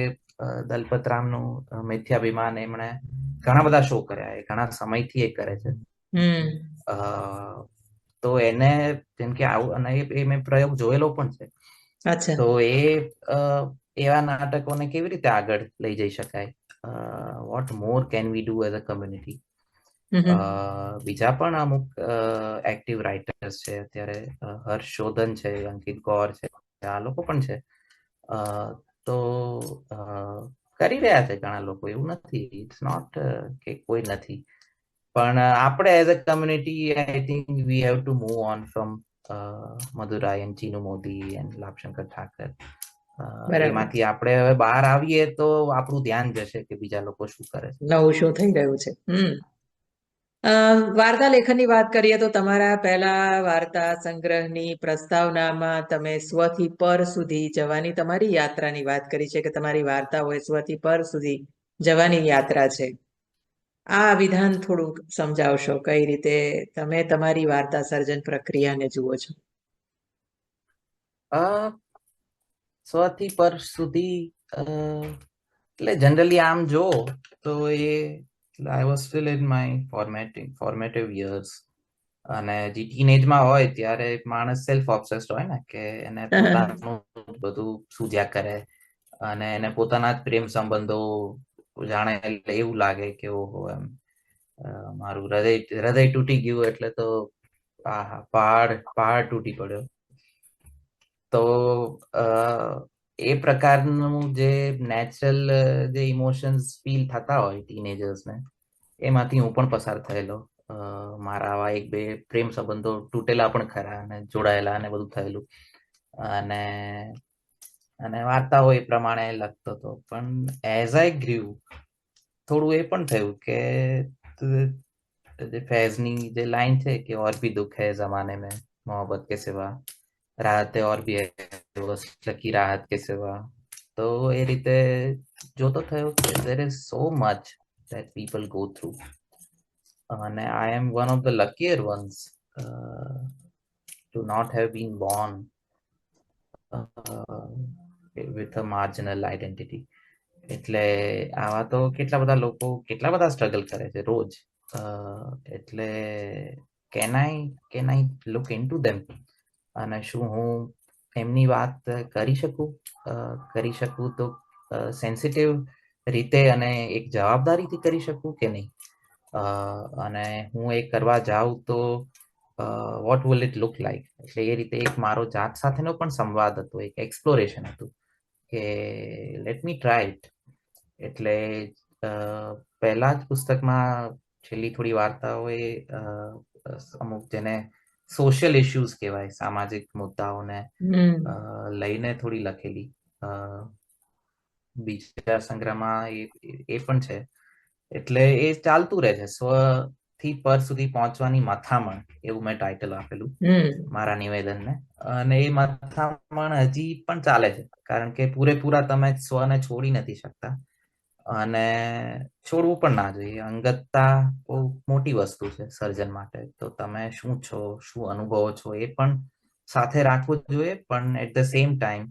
દલપતરામનું મિથ્યાભિમાન એમણે ઘણા બધા શો કર્યા, એ ઘણા સમયથી એ કરે છે. હમ. તો એને જેમ કે આવું, અને એ મેં પ્રયોગ જોયેલો પણ છે. અચ્છા. તો એવા નાટકોને કેવી રીતે આગળ લઈ જઈ શકાય, what more can we do as a community. Hmm. બીજા પણ અમુક એક્ટિવ રાઇટર્સ છે અત્યારે, હર્ષ છે, અંકિત ગોર છે, આ લોકો પણ છે. તો કરી રહ્યા છે ઘણા લોકો, એવું નથી, ઇટ્સ નોટ કે કોઈ નથી. પણ આપણે as a community I think we have to move on from Madurai and Chinu Modi and Labhshankar Thakar. બરાબર. એમાંથી આપણે હવે બહાર આવીએ તો આપણું ધ્યાન જશે કે બીજા લોકો શું કરે છે. નવું શું થઈ રહ્યું છે. વાર્તા લેખનની વાત કરીએ તો તમારા પહેલા વાર્તા સંગ્રહની પ્રસ્તાવનામાં તમે સ્વથી પર સુધી જવાની તમારી યાત્રાની વાત કરી છે, કે તમારી વાર્તાઓ સ્વથી પર સુધી જવાની યાત્રા છે. આ વિધાન થોડુંક સમજાવશો, કઈ રીતે તમે તમારી વાર્તા સર્જન પ્રક્રિયાને જુઓ છો? સ્વથી પર સુધી એટલે જનરલી આમ જો તો એ I was still in my formative years, અને જે ટીનેજમાં હોય ત્યારે માણસ સેલ્ફ ઓબ્સેસ્ડ હોય ને, કે એને પોતાનું બધું સૂઝ્યા કરે, અને એને પોતાના જ પ્રેમ સંબંધો જાણે એવું લાગે કે ઓહો એમ, મારું હૃદય તૂટી ગયું એટલે તો આહા, પહાડ પહાડ તૂટી પડ્યો. તો એ પ્રકારનું જે નેચરલ જે ઇમોશન્સ ફીલ થતા હોય ટીનેજર્સને, એમાંથી હું પણ પસાર થયેલો. મારા આવા એક બે પ્રેમ સંબંધો તૂટેલા પણ ખરા, અને જોડાયેલા અને બધું થયેલું. અને અને વાર્તાઓ એ પ્રમાણે લખતો હતો. પણ એઝ આઈ ગ્રીવ, થોડું એ પણ થયું કે જે ફૈઝની જે લાઈન છે કે ઓર ભી દુખ હૈ જમાને में मोहब्बत के सिवा, રાહતે ઓર ભી હૈ બસ લકી રાહત કે સિવા. તો એ રીતે જોતો થયો કે there is so much that people go through, અને I am one of the luckier ones to not have been born with a marginal identity. એટલે આવા તો કેટલા બધા લોકો કેટલા બધા સ્ટ્રગલ કરે છે રોજ. એટલે કેન આઈ લુક ઇનટુ ધેમ, અને શું હું એમની વાત કરી શકું તો સેન્સિટિવ રીતે અને એક જવાબદારીથી કરી શકું કે નહીં. અને હું એ કરવા જાઉં તો what will it look like. એટલે એ રીતે એક મારો જાત સાથેનો પણ સંવાદ હતો, એક એક્સપ્લોરેશન હતું કે લેટ મી ટ્રાય ઇટ. એટલે પહેલા જ પુસ્તકમાં છેલ્લી થોડી વાર્તાઓ એ અમુક જેને સોશિયલ ઇશ્યુઝ કહેવાય, સામાજિક મુદ્દાઓને હમ. લઈને થોડી લખેલી. બીજા સંગ્રહમાં એ પણ છે. એટલે એ ચાલતું રહે છે, સ્વથી પર સુધી પહોંચવાની મથામણ, એવું મેં ટાઇટલ આપેલું હમ. મારા નિવેદનને. અને એ મથામણ હજી પણ ચાલે છે, કારણ કે પૂરેપૂરા તમે સ્વને છોડી નથી શકતા, અને છોડવું પણ ના જોઈએ. અંગતતા બહુ મોટી વસ્તુ છે સર્જન માટે. તો તમે શું છો, શું અનુભવો છો, એ પણ સાથે રાખવું જોઈએ. પણ at the same time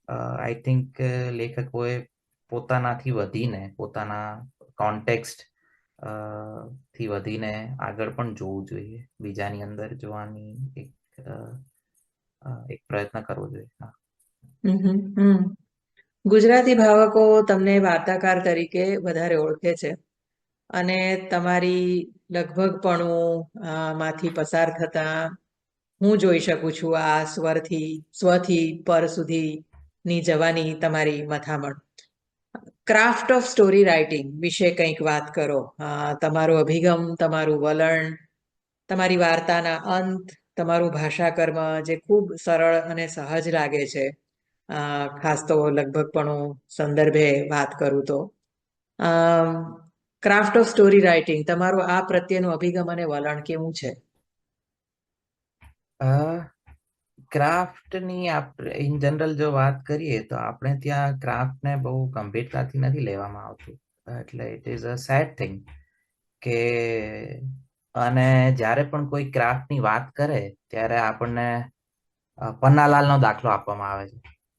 I think લેખકોએ પોતાનાથી વધીને, પોતાના કોન્ટેક્સ્ટ થી વધીને આગળ પણ જોવું જોઈએ, બીજાની અંદર જોવાની એક પ્રયત્ન કરવો જોઈએ. ગુજરાતી ભાવકો તમને વાર્તાકાર તરીકે વધારે ઓળખે છે, અને તમારી લગભગપણું માંથી પસાર થતા હું જોઈ શકું છું આ સ્વથી પર સુધી ની જવાની તમારી મથામણ. ક્રાફ્ટ ઓફ સ્ટોરી રાઇટિંગ વિશે કંઈક વાત કરો. તમારો અભિગમ, તમારું વલણ, તમારી વાર્તાના અંત, તમારું ભાષાકર્મ જે ખૂબ સરળ અને સહજ લાગે છે. ખાસ તો લગભગ પણ હું સંદર્ભે વાત કરું તો ક્રાફ્ટ ઓફ સ્ટોરી રાઇટિંગ, તમારું આ પ્રત્યેનું અભિગમ અને વલણ કેવું છે? ક્રાફ્ટની ઇન જનરલ જો વાત કરીએ તો આપણે ત્યાં ક્રાફ્ટને બહુ ગંભીરતાથી નથી લેવામાં આવતું. એટલે it is a sad thing કે, અને જ્યારે પણ કોઈ ક્રાફ્ટની વાત કરે ત્યારે આપણને પન્નાલાલનો દાખલો આપવામાં આવે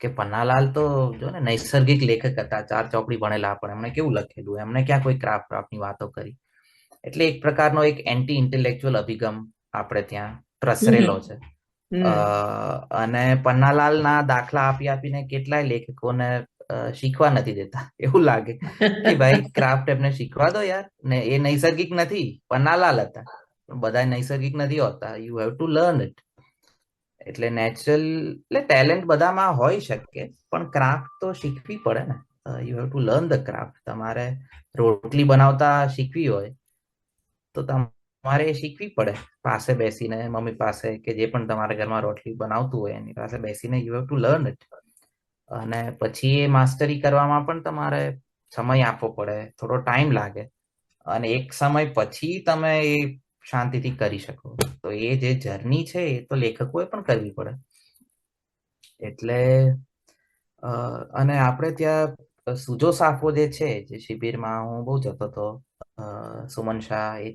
છે કે પન્નાલાલ તો જો ને નૈસર્ગિક લેખક હતા, 4 ચોપડી ભણેલા, પણ એમણે કેવું લખેલું, એમણે ક્યાં કોઈ ક્રાફ્ટની વાતો કરી. એટલે એક પ્રકારનો એક એન્ટી ઇન્ટેલેક્ચુઅલ અભિગમ આપણે ત્યાં પ્રસરેલો હમ છે. હમ અને પન્નાલાલના દાખલા આપી આપીને કેટલાય લેખકોને શીખવા નથી દેતા. એવું લાગે કે ભાઈ ક્રાફ્ટ એમને શીખવા દો યાર, ને એ નૈસર્ગિક નથી, પન્નાલાલ હતા, પણ બધા નૈસર્ગિક નથી હોતા. You have to learn it. એટલે નેચરલ, એટલે ટેલેન્ટ બધામાં હોઈ શકે, પણ ક્રાફ્ટ તો શીખવી પડે ને. You have to learn the craft. તમારે રોટલી બનાવતા શીખવી હોય તો તમારે એ શીખવી પડે, પાસે બેસીને મમ્મી પાસે, કે જે પણ તમારા ઘરમાં રોટલી બનાવતું હોય એની પાસે બેસીને you have to learn it. અને પછી એ માસ્ટરી કરવામાં પણ તમારે સમય આપવો પડે, થોડો ટાઈમ લાગે, અને એક સમય પછી તમે એ શાંતિથી કરી શકો. તો એ જે જર્ની છે એ તો લેખકોએ પણ કરવી પડે. એટલે અને આપણે ત્યાં સુજો સાફો જે છે, જે શિબિરમાં હું બહુ જતો હતો, સુમન શાહ એ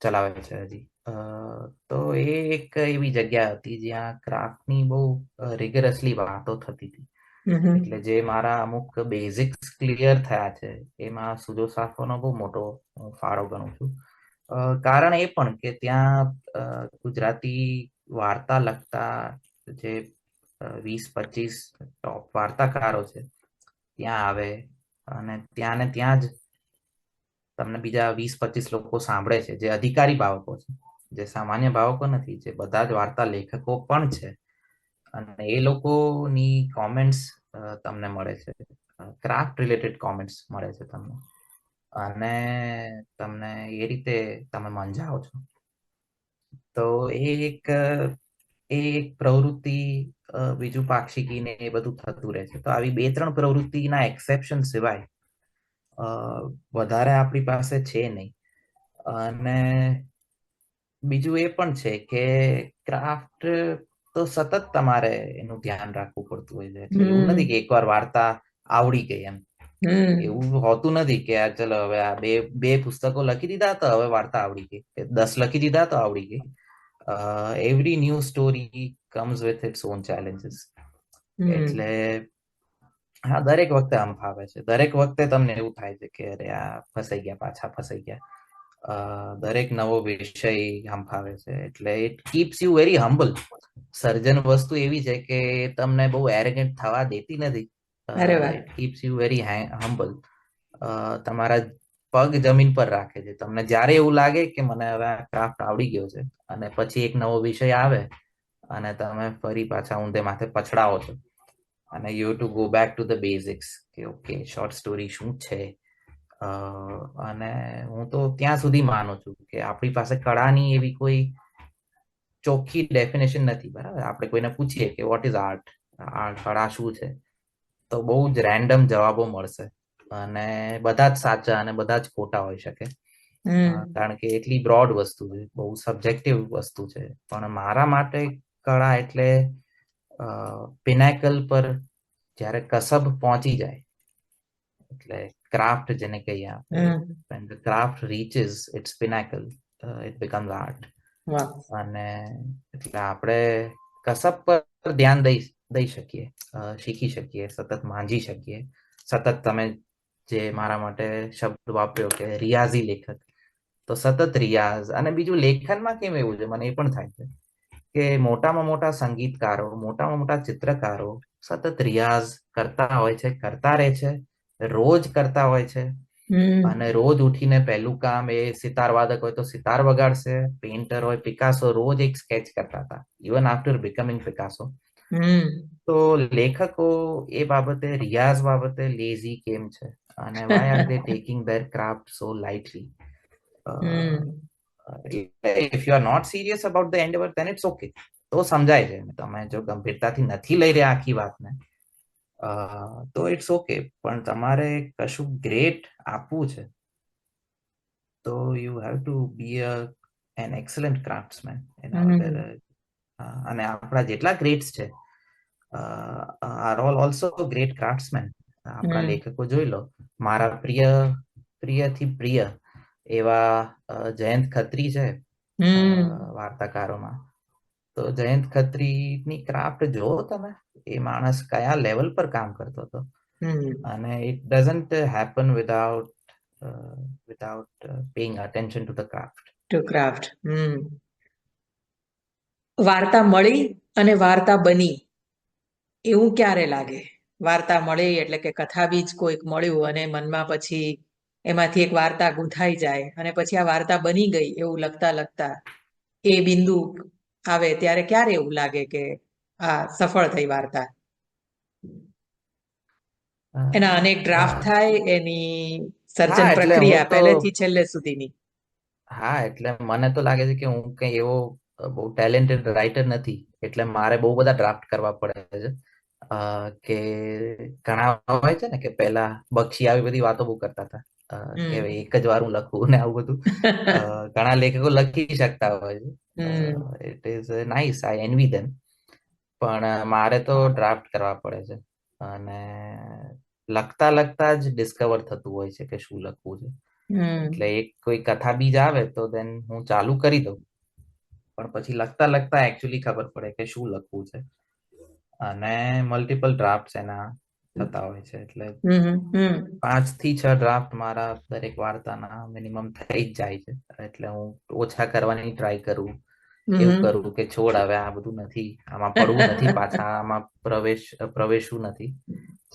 ચલાવે છે હજી. તો એ એક એવી જગ્યા હતી જ્યાં ક્રાફ્ટની બહુ રિગરસલી વાતો થતી હતી. એટલે હમ જે મારા અમુક બેઝિક્સ ક્લિયર થયા છે, એમાં સુજો સાફોનો બહુ મોટો હું ફાળો ગણું છું. કારણ એ પણ કે ત્યાં ગુજરાતી વાર્તા લખતા જે 20-25 ટોપ વાર્તાકારો છે ત્યાં આવે, અને ત્યાં ને ત્યાં જ તમને બીજા 20-25 લોકો સાંભળે છે, જે અધિકારી ભાવકો છે, જે સામાન્ય ભાવકો નથી, જે બધા જ વાર્તા લેખકો પણ છે. અને એ લોકોની કોમેન્ટ્સ તમને મળે છે, ક્રાફ્ટ રિલેટેડ કોમેન્ટ્સ મળે છે તમને, અને તમને એ રીતે તમે મંજાઓ છો. તો એ એક પ્રવૃત્તિ, બીજું પાક્ષિકી ને એ બધું થતું રહે છે. તો આવી 2-3 પ્રવૃત્તિના એક્સેપ્શન સિવાય વધારે આપણી પાસે છે નહીં. અને બીજું એ પણ છે કે ક્રાફ્ટ તો સતત તમારે એનું ધ્યાન રાખવું પડતું હોય છે. એટલે એવું નથી કે એકવાર વાર્તા આવડી ગઈ એમ. હમ એવું હોતું નથી કે આ ચલો હવે આ બે પુસ્તકો લખી દીધા તો હવે વાર્તા આવડી ગઈ, કે 10 લખી દીધા તો આવડી ગઈ. Every new story comes with it's on challenges. એટલે હમ હા, દરેક વખતે આમ ફાવે છે. દરેક વખતે તમને એવું થાય છે કે અરે આ ફસાઈ ગયા, પાછા ફસાઈ ગયા. દરેક નવો વિષય આમ ફાવે છે. એટલે it keeps you very humble. સર્જન વસ્તુ એવી છે કે તમને બહુ એરેગન્ટ થવા દેતી નથી. અરે વાહ. It keeps you very humble. તમારા પગ જમીન પર રાખે છે. તમને જ્યારે એવું લાગે કે મને હવે આ ક્રાફ્ટ આવડી ગયો છે, અને પછી એક નવો વિષય આવે અને તમે ફરી પાછા ઊંધે માથે પછડાવો છો, અને you to go back to the basics, કે ઓકે શોર્ટ સ્ટોરી શું છે. અને હું તો ત્યાં સુધી માનું છું કે આપણી પાસે કળાની એવી કોઈ ચોખ્ખી ડેફિનેશન નથી. બરાબર, આપણે કોઈને પૂછીએ કે વોટ ઇઝ આર્ટ, કળા શું છે, તો બહુ જ રેન્ડમ જવાબો મળશે, અને બધા જ સાચા અને બધા જ ખોટા હોઈ શકે. હમ કારણ કે એટલી બ્રોડ વસ્તુ છે, બહુ સબ્જેક્ટિવ વસ્તુ છે. પણ મારા માટે કળા એટલે પિનેકલ પર જ્યારે કસબ પહોંચી જાય, એટલે ક્રાફ્ટ જેને કહીએ આપણે, હમ when the craft reaches its pinnacle, it becomes art. વાહ. અને એટલે આપણે કસબ પર ધ્યાન દઈ શકીએ, શીખી શકીએ, સતત માંજી શકીએ. સતત તમે જે મારા માટે શબ્દ વાપર્યો કે રિયાઝી લેખક, તો સતત રિયાઝ. અને બીજું લેખનમાં કેમ એવું છે, મને એ પણ થાય છે કે મોટામાં મોટા સંગીતકારો, મોટામાં મોટા ચિત્રકારો સતત રિયાઝ કરતા હોય છે, કરતા રહે છે, રોજ કરતા હોય છે. અને હમ રોજ ઉઠીને પહેલું કામ, એ સિતાર વાદક હોય તો સિતાર વગાડશે, પેઇન્ટર હોય, પિકાસો રોજ એક સ્કેચ કરતા હતા, ઇવન આફ્ટર બિકમિંગ પિકાસો. હમ તો લેખકો એ બાબતે, રિયાઝ બાબતે લેઝી કેમ છે, અને why are they taking their craft so lightly? Hmm if you are not serious about the endeavour, then it's okay. તો સમજાય છે. તમે જો ગંભીરતાથી નથી લઈ રહ્યા આખી વાતને, તો ઇટ્સ ઓકે. પણ તમારે કશું ગ્રેટ આપવું છે, તો you have to be an excellent craftsman એના વગર. હમ અને આપણા જેટલા ગ્રેટ્સ છે are all also great craftsmen. આપણા હમ લેખકો જોઈ લો. મારા પ્રિયથી પ્રિય એવા જયંત ખત્રી છે હમ વાર્તાકારોમાં. તો જયંત ખત્રીની ક્રાફ્ટ જો તમે, એ માણસ કયા લેવલ પર કામ કરતો હતો. હમ અને it doesn't happen without paying attention to the craft. To craft. વાર્તા મળી અને વાર્તા બની એવું ક્યારે લાગે? વાર્તા મળી એટલે કે કથા બીજ કોઈક મળ્યું અને મનમાં પછી એમાંથી એક વાર્તા ગૂંથાઈ જાય અને પછી આ વાર્તા બની ગઈ એવું લખતા લખતા એ બિંદુ આવે ત્યારે ક્યારે એવું લાગે કે આ સફળ થઈ વાર્તા? એના અનેક ડ્રાફ્ટ હા, થાય, એની હા સર્જન એટલે હું પ્રક્રિયા તો પહેલેથી છેલ્લે સુધીની. હા એટલે મને તો લાગે છે કે હું કઈ એવો બહુ ટેલેન્ટેડ રાઇટર નથી, એટલે મારે બહુ બધા ડ્રાફ્ટ કરવા પડે છે. કે ઘણા હોય છે ને કે પેલા બક્ષી આવી બધી વાતો બહુ કરતા હતા, કે હમ એક જ વાર હું લખું ને આવું બધું. ઘણા લેખકો લખી શકતા હોય છે. Hmm it is nice, I envy them. પણ મારે તો ડ્રાફ્ટ કરવા પડે છે, અને લખતા લખતા જ ડિસ્કવર થતું હોય છે કે શું લખવું છે. એટલે હમ એક કોઈ કથા બીજ આવે તો દેન હું ચાલુ કરી દઉં, પણ પછી લખતા લખતા એકચ્યુઅલી ખબર પડે કે શું લખવું છે. અને મલ્ટિપલ ડ્રાફ્ટ એના થતા હોય છે. એટલે હમ હમ 5 થી 6 ડ્રાફ્ટ મારા દરેક વાર્તાના મિનિમમ થઈ જ જાય છે. એટલે હું ઓછા કરવાની ટ્રાય કરું, એવું હમ કરું કે છોડ, હવે આ બધું નથી, આમાં પડવું નથી, પાછા આમાં પ્રવેશવું નથી.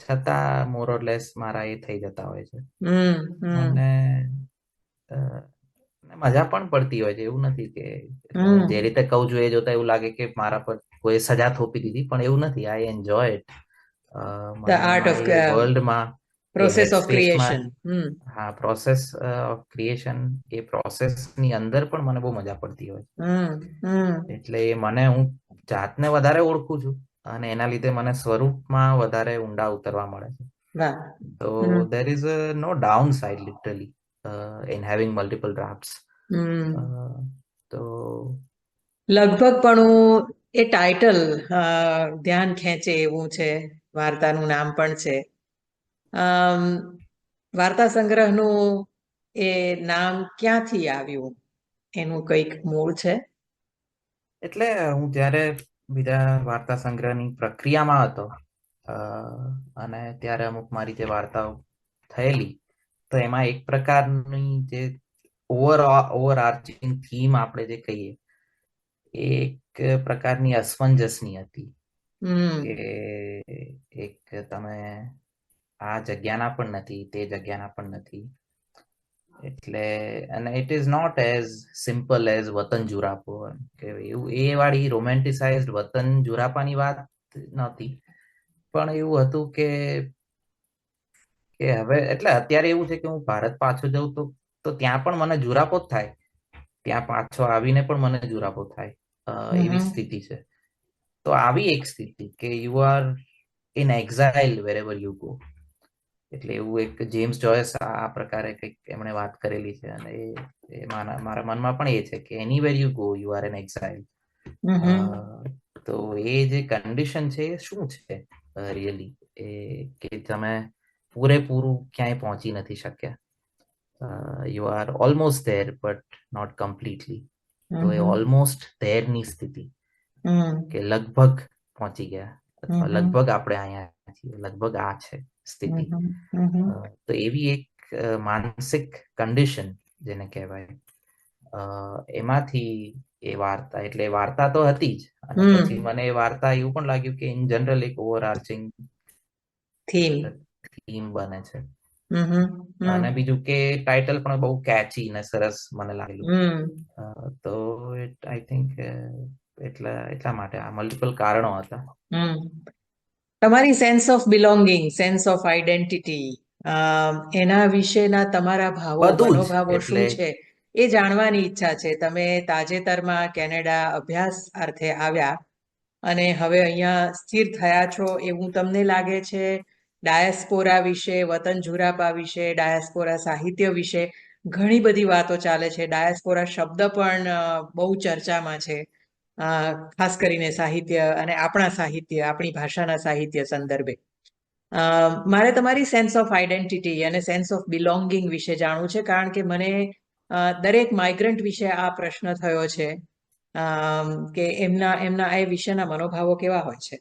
છતાં મોરલેસ મારા એ થઈ જતા હોય છે. હમ હમ અને અ, અને મજા પણ પડતી હોય છે, એવું નથી કે, એટલે હું જે હમ રીતે કહું છું એ જોતા એવું લાગે કે મારા પર કોઈ સજા થોપી દીધી, પણ એવું નથી. I enjoy it. ધ મને આર્ટ એમાં ઓફ એ વર્લ્ડમાં, એ પ્રોસેસ હેડ ઓફ સ્પેસમાં, ક્રિએશન. હા, પ્રોસેસ ઓફ ક્રિએશન, એ પ્રોસેસની અંદર પણ મને બહુ મજા પડતી હોય છે. એટલે એ મને, હું જાતને વધારે ઓળખું છું, અને એના લીધે મને સ્વરૂપમાં વધારે ઊંડા ઉતરવા મળે છે. વાહ. તો હમ there is no downside literally in having multiple drafts. હમ તો લગભગ પણ હું એ ટાઇટલ ધ્યાન ખેંચે એવું છે. વાર્તાનું નામ પણ છે. અમ, વાર્તા સંગ્રહનું એ નામ ક્યાંથી આવ્યું? એનું કંઈક મૂળ છે? એટલે હું જ્યારે બીજા વાર્તા સંગ્રહની પ્રક્રિયામાં હતો, અ, અને ત્યારે અમુક મારી જે વાર્તાઓ થયેલી, તો એમાં એક પ્રકારની જે ઓવરઆર્ચિંગ થીમ આપણે જે કહીએ, એ એક પ્રકારની અસમંજસની હતી. કે હમ એક તમે આ જગ્યાના પણ નથી, તે જગ્યાના પણ નથી. એટલે, અને it is not as simple as વતન જુરાપો, કે એવું એ વાળી રોમેન્ટિસાઇઝડ વતન જુરાપાની વાત નહોતી. પણ એવું હતું કે હવે, એટલે અત્યારે એવું છે કે હું ભારત પાછો જાઉં તો ત્યાં પણ મને જુરાપો જ થાય, ત્યાં પાછો આવીને પણ મને જુરાપો થાય. એવી હમ સ્થિતિ છે. તો આવી એક સ્થિતિ કે you are in exile wherever you go. એટલે એવું એક જેમ્સ જોયસ આ પ્રકારે કંઈક એમણે વાત કરેલી છે, અને મારા મનમાં પણ એ છે કે anywhere you go you are an exile. Hmm તો એ જે કન્ડિશન છે એ શું છે રિયલી, એ કે તમે પૂરેપૂરું ક્યાંય પહોંચી નથી શક્યા. You are almost there but not completely. તો એ હમ ઓલમોસ્ટ ધેરની સ્થિતિ, હમ કે લગભગ પહોંચી ગયા, અથવા હમ લગભગ આપણે અહીંયા છીએ, લગભગ આ છે સ્થિતિ. તો એવી એક માનસિક કન્ડિશન જેને કહેવાય, એમાંથી એ વાર્તા, એટલે વાર્તા તો હતી જ, અને પછી હમ મને એ વાર્તા એવું પણ લાગ્યું કે ઇન જનરલ એક ઓવરઆર્ચિંગ થીમ. થીમ બને છે. હમ અને બીજું કે ટાઇટલ પણ બહુ કેચી ને સરસ મને લાગેલું. હમ તો આઈ થિંક એટલા માટે આ મલ્ટિપલ કારણો હતા. હમ તમારી sense of belonging, sense of identity, એના વિશેના તમારા ભાવો, બધું જ, મનોભાવો શું એટલે છે એ જાણવાની ઈચ્છા છે. તમે તાજેતરમાં કેનેડા અભ્યાસ અર્થે આવ્યા અને હવે અહીંયા સ્થિર થયા છો એવું તમને લાગે છે? ડાયસ્પોરા વિશે, વતન ઝુરાપા વિશે, ડાયસ્પોરા સાહિત્ય વિશે ઘણી બધી વાતો ચાલે છે. ડાયસ્પોરા શબ્દ પણ બહુ ચર્ચામાં છે, ખાસ કરીને સાહિત્ય અને આપણા સાહિત્ય, આપણી ભાષાના સાહિત્ય સંદર્ભે. મારે તમારી સેન્સ ઓફ આઈડેન્ટિટી અને સેન્સ ઓફ બિલોંગિંગ વિશે જાણવું છે, કારણ કે મને દરેક માઇગ્રન્ટ વિશે આ પ્રશ્ન થયો છે કે એમના એમના એ વિશેના મનોભાવો કેવા હોય છે?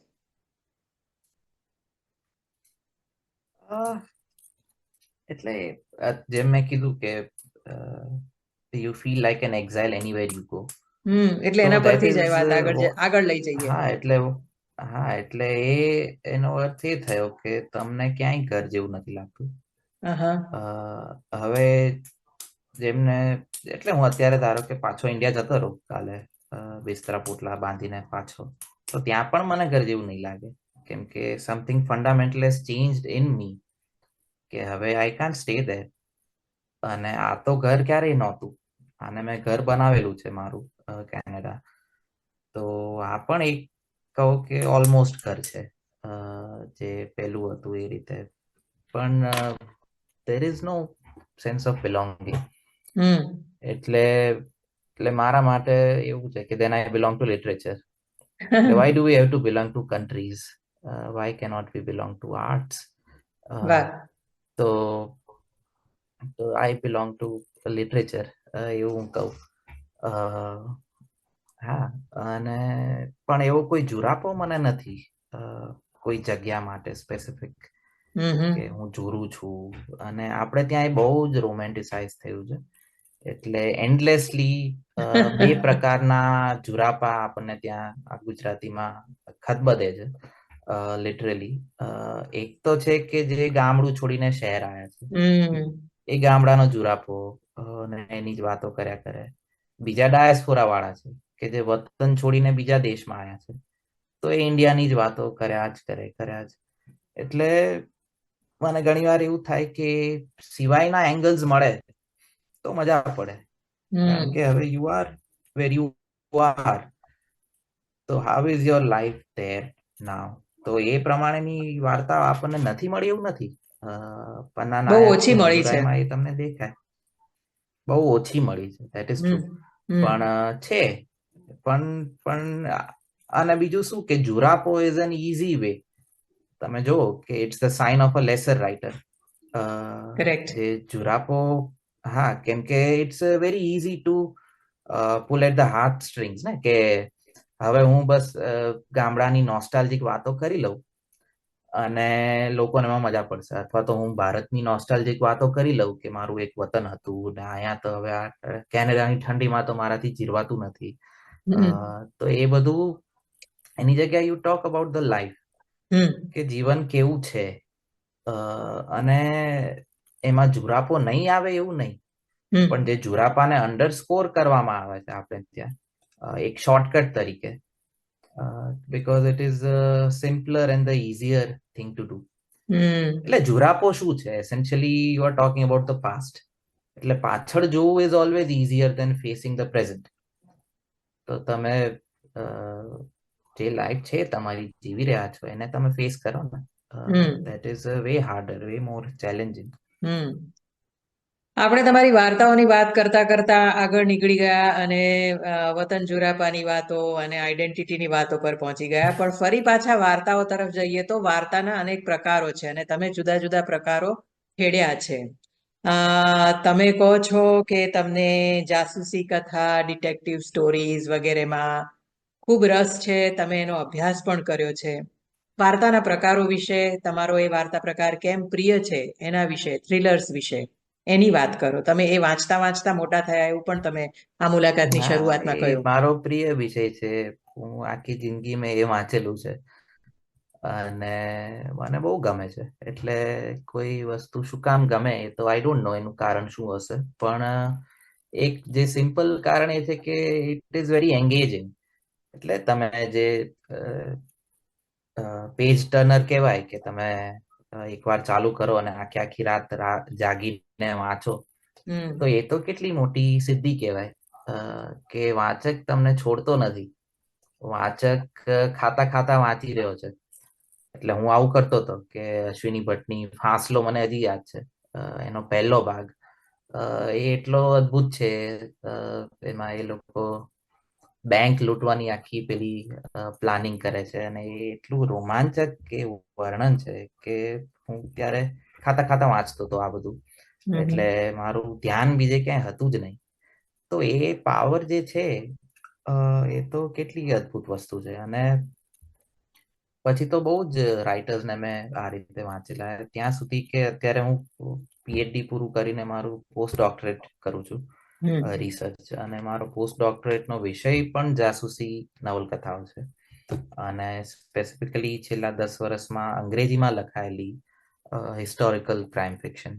એટલે જેમ મેં કીધું કે you feel like an exile anywhere you go. એટલે તો એના દેટ પરથી જ ઇઝ એ વાત આગળ લઈ જઈએ. હા એટલે હા એટલે એનો અર્થ એ થયો કે તમને ક્યાંય ઘર જેવું નથી લાગતું. હા. હવે જેમને એટલે હું અત્યારે ધારો કે પાછો ઇન્ડિયા જતો રહું કાલે, બિસ્તરા પોટલા બાંધીને પાછો, તો ત્યાં પણ મને ઘર જેવું નહીં લાગે, કેમ કે something fundamental has changed in મી, કે હવે આઈ કાન્ટ સ્ટે ધેર. અને આ તો ઘર ક્યારેય નહોતું, આને મેં ઘર બનાવેલું છે મારું કેનેડા. તો આ પણ એક કહો કે ઓલમોસ્ટ ઘર છે, જે પેલું હતું એ રીતે. પણ there is no sense of belonging. હમ. એટલે એટલે મારા માટે એવું છે કે then I belong to literature. એટલે why do we have to belong to countries? Why cannot we belong to arts? Uh, વાહ. તો I belong to literature, એવું હું કહું. હા, અને પણ એવો કોઈ જુરાપો મને નથી કોઈ જગ્યા માટે સ્પેસિફિક, હમ. કે હમ. હું જોરું છું. અને આપણે ત્યાં એ બહુ જ રોમેન્ટિસાઇઝ થયું છે. એટલે એન્ડલેસલી બે પ્રકારના જુરાપા આપણને ત્યાં આ ગુજરાતીમાં ખતબદે છે લિટરલી. એક તો છે કે જે ગામડું છોડીને શહેર આવ્યા છે, હમ. એ ગામડાનો જુરાપો અને એની જ વાતો કર્યા કરે. બીજા ડાયસ્પોરા વાળા છે કે જે વતન છોડીને બીજા દેશમાં આવ્યા છે, તો એ ઇન્ડિયાની જ વાતો કર્યા જ. એટલે મને ઘણી વાર એવું થાય કે સિવાયના એંગલ્સ મળે તો મજા પડે. કારણ કે હમ. હવે you are where you are, તો how is your life there now? તો એ પ્રમાણેની વાર્તા આપણને નથી મળી એવું નથી. પન્ના બહુ નાયક ઓછી મળી છે. સમુદાયમાં એ તમને દેખાય, બહુ ઓછી મળી છે, that is true. Hmm. Hmm. પણ છે, પણ અને બીજું શું કે જુરાપો ઇઝ એન ઇઝી વે. તમે જુઓ કે it's the sign of a lesser writer. Correct. જે જુરાપો, હા, કેમ કે it's very easy to pull at the heartstrings ને, કે હવે હું બસ ગામડાની નોસ્ટાલ્જિક વાતો કરી લઉં અને લોકોને એમાં મજા પડશે. અથવા તો હું ભારતની નોસ્ટાલ્જિક વાતો કરી લઉં કે મારું એક વતન હતું ને અહીંયા તો હવે આ કેનેડાની ઠંડીમાં તો મારાથી જીરવાતું નથી. હમ. તો એ બધું એની જગ્યાએ you talk about the life, hmm. કે જીવન કેવું છે. અને એમાં જુરાપો નહીં આવે એવું નહીં, પણ હમ. જે જુરાપાને અંડરસ્કોર કરવામાં આવે છે આપણે ત્યાં એક શોર્ટકટ તરીકે, because it is simpler and the easier thing to do. એટલે હમ. જુરાપો શું છે? Essentially you are talking about the past. એટલે પાછળ જોવું is always easier than facing the present. તો તમે જે લાઈફ છે તમારી જીવી રહ્યા છો એને તમે ફેસ કરો ને, hmm. That is way harder, way more challenging. Hmm. આપણે તમારી વાર્તાઓની વાત કરતા કરતા આગળ નીકળી ગયા અને વતન જુરાપાની વાતો અને આઈડેન્ટિટીની વાતો પર પહોંચી ગયા. પણ ફરી પાછા વાર્તાઓ તરફ જઈએ તો વાર્તાના અનેક પ્રકારો છે અને તમે જુદા જુદા પ્રકારો ખેડ્યા છે. તમે કહો છો કે તમને જાસૂસી કથા, ડિટેક્ટિવ સ્ટોરીઝ વગેરેમાં ખૂબ રસ છે, તમે એનો અભ્યાસ પણ કર્યો છે. વાર્તાના પ્રકારો વિશે, તમારો એ વાર્તા પ્રકાર કેમ પ્રિય છે એના વિશે, થ્રિલર્સ વિશે એની વાત કરો. તમે એ વાંચતા વાંચતા મોટા થયા એવું પણ તમે આ મુલાકાતની હા, શરૂઆતમાં એ કહ્યું. મારો પ્રિય વિષય છે. હું આખી જિંદગી મેં એ વાંચેલું છે અને મને બહુ ગમે છે. એટલે કોઈ વસ્તુ શું કામ ગમે એ તો આઈ ડોન્ટ નો, એનું કારણ શું હશે. પણ એક જે સિમ્પલ કારણ એ છે કે ઇટ ઇઝ વેરી એન્ગેજિંગ. એટલે તમે જે પેજ ટર્નર કહેવાય, કે તમે એકવાર ચાલુ કરો અને આખી આખી રાત જાગીને વાંચો, તો હમ. એ તો કેટલી મોટી સિદ્ધિ કહેવાય. કે વાચક તમને છોડતો નથી, વાચક ખાતા ખાતા વાંચી રહ્યો છે. એટલે હું આવું કરતો હતો કે અશ્વિની ભટ્ટની ફાંસલો મને હજી યાદ છે. એનો પહેલો ભાગ એ એટલો અદ્ભુત છે. એમાં એ લોકો બેંક લૂંટવાની આખી પેલી પ્લાનિંગ કરે છે અને એ એટલું રોમાંચક કે વર્ણન છે કે હું ત્યારે ખાતા ખાતા વાંચતો હતો આ બધું. એટલે હમ. મારું ધ્યાન બીજે ક્યાંય હતું જ નહીં. તો એ પાવર જે છે એ તો કેટલી અદ્ભુત વસ્તુ છે. અને પછી તો બહુ જ રાઇટર્સને મેં આ રીતે વાંચેલા, ત્યાં સુધી કે અત્યારે હું પીએચડી પૂરું કરીને મારું પોસ્ટ ડોક્ટરેટ કરું છું, હમ રિસર્ચ, અને મારો પોસ્ટ ડોક્ટરેટનો વિષય પણ જાસૂસી નવલકથાઓ છે. અને સ્પેસિફિકલી છેલ્લા 10 વર્ષમાં અંગ્રેજીમાં લખાયેલી હિસ્ટોરિકલ ક્રાઇમ ફિક્શન.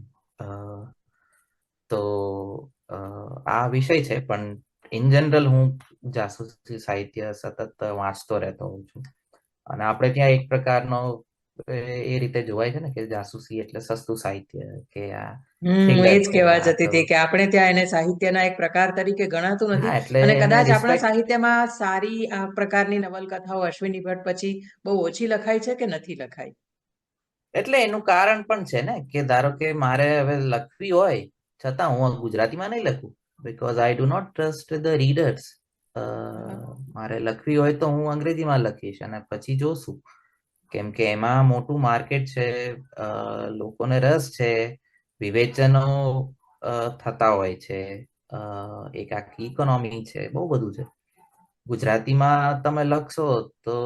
તો આ વિષય છે, પણ ઇન જનરલ હું જાસૂસી સાહિત્ય સતત વાંચતો રહેતો હોઉં છું. અને આપણે ત્યાં એક પ્રકારનો એ રીતે જોવાય છે ને કે જાસૂસી એટલે સસ્તું સાહિત્ય, કે આ હું એ થ્રિલર જ છે, કહેવા આ જતી તો. હતી કે આપણે ત્યાં એને સાહિત્યના એક પ્રકાર તરીકે ગણાતું નથી. હા, એટલે અને એને કદાચ આપણા રિસ્પેક્ટ. સાહિત્યમાં સારી આ પ્રકારની નવલકથાઓ અશ્વિની ભટ્ટ પછી બહુ ઓછી લખાઈ છે કે નથી લખાઈ. એટલે એનું કારણ પણ છે ને, કે ધારો કે મારે હવે લખવી હોય, છતાં હું ગુજરાતીમાં નહીં લખું, because I do not trust the readers. હા. મારે લખવી હોય તો હું અંગ્રેજીમાં લખીશ, અને પછી જોશું, કેમ કે એમાં મોટું માર્કેટ છે, લોકોને રસ છે, વિવેચનો થતા હોય છે, એક આખી ઇકોનોમી છે, બહુ બધું છે. ગુજરાતીમાં તમે લખશો તો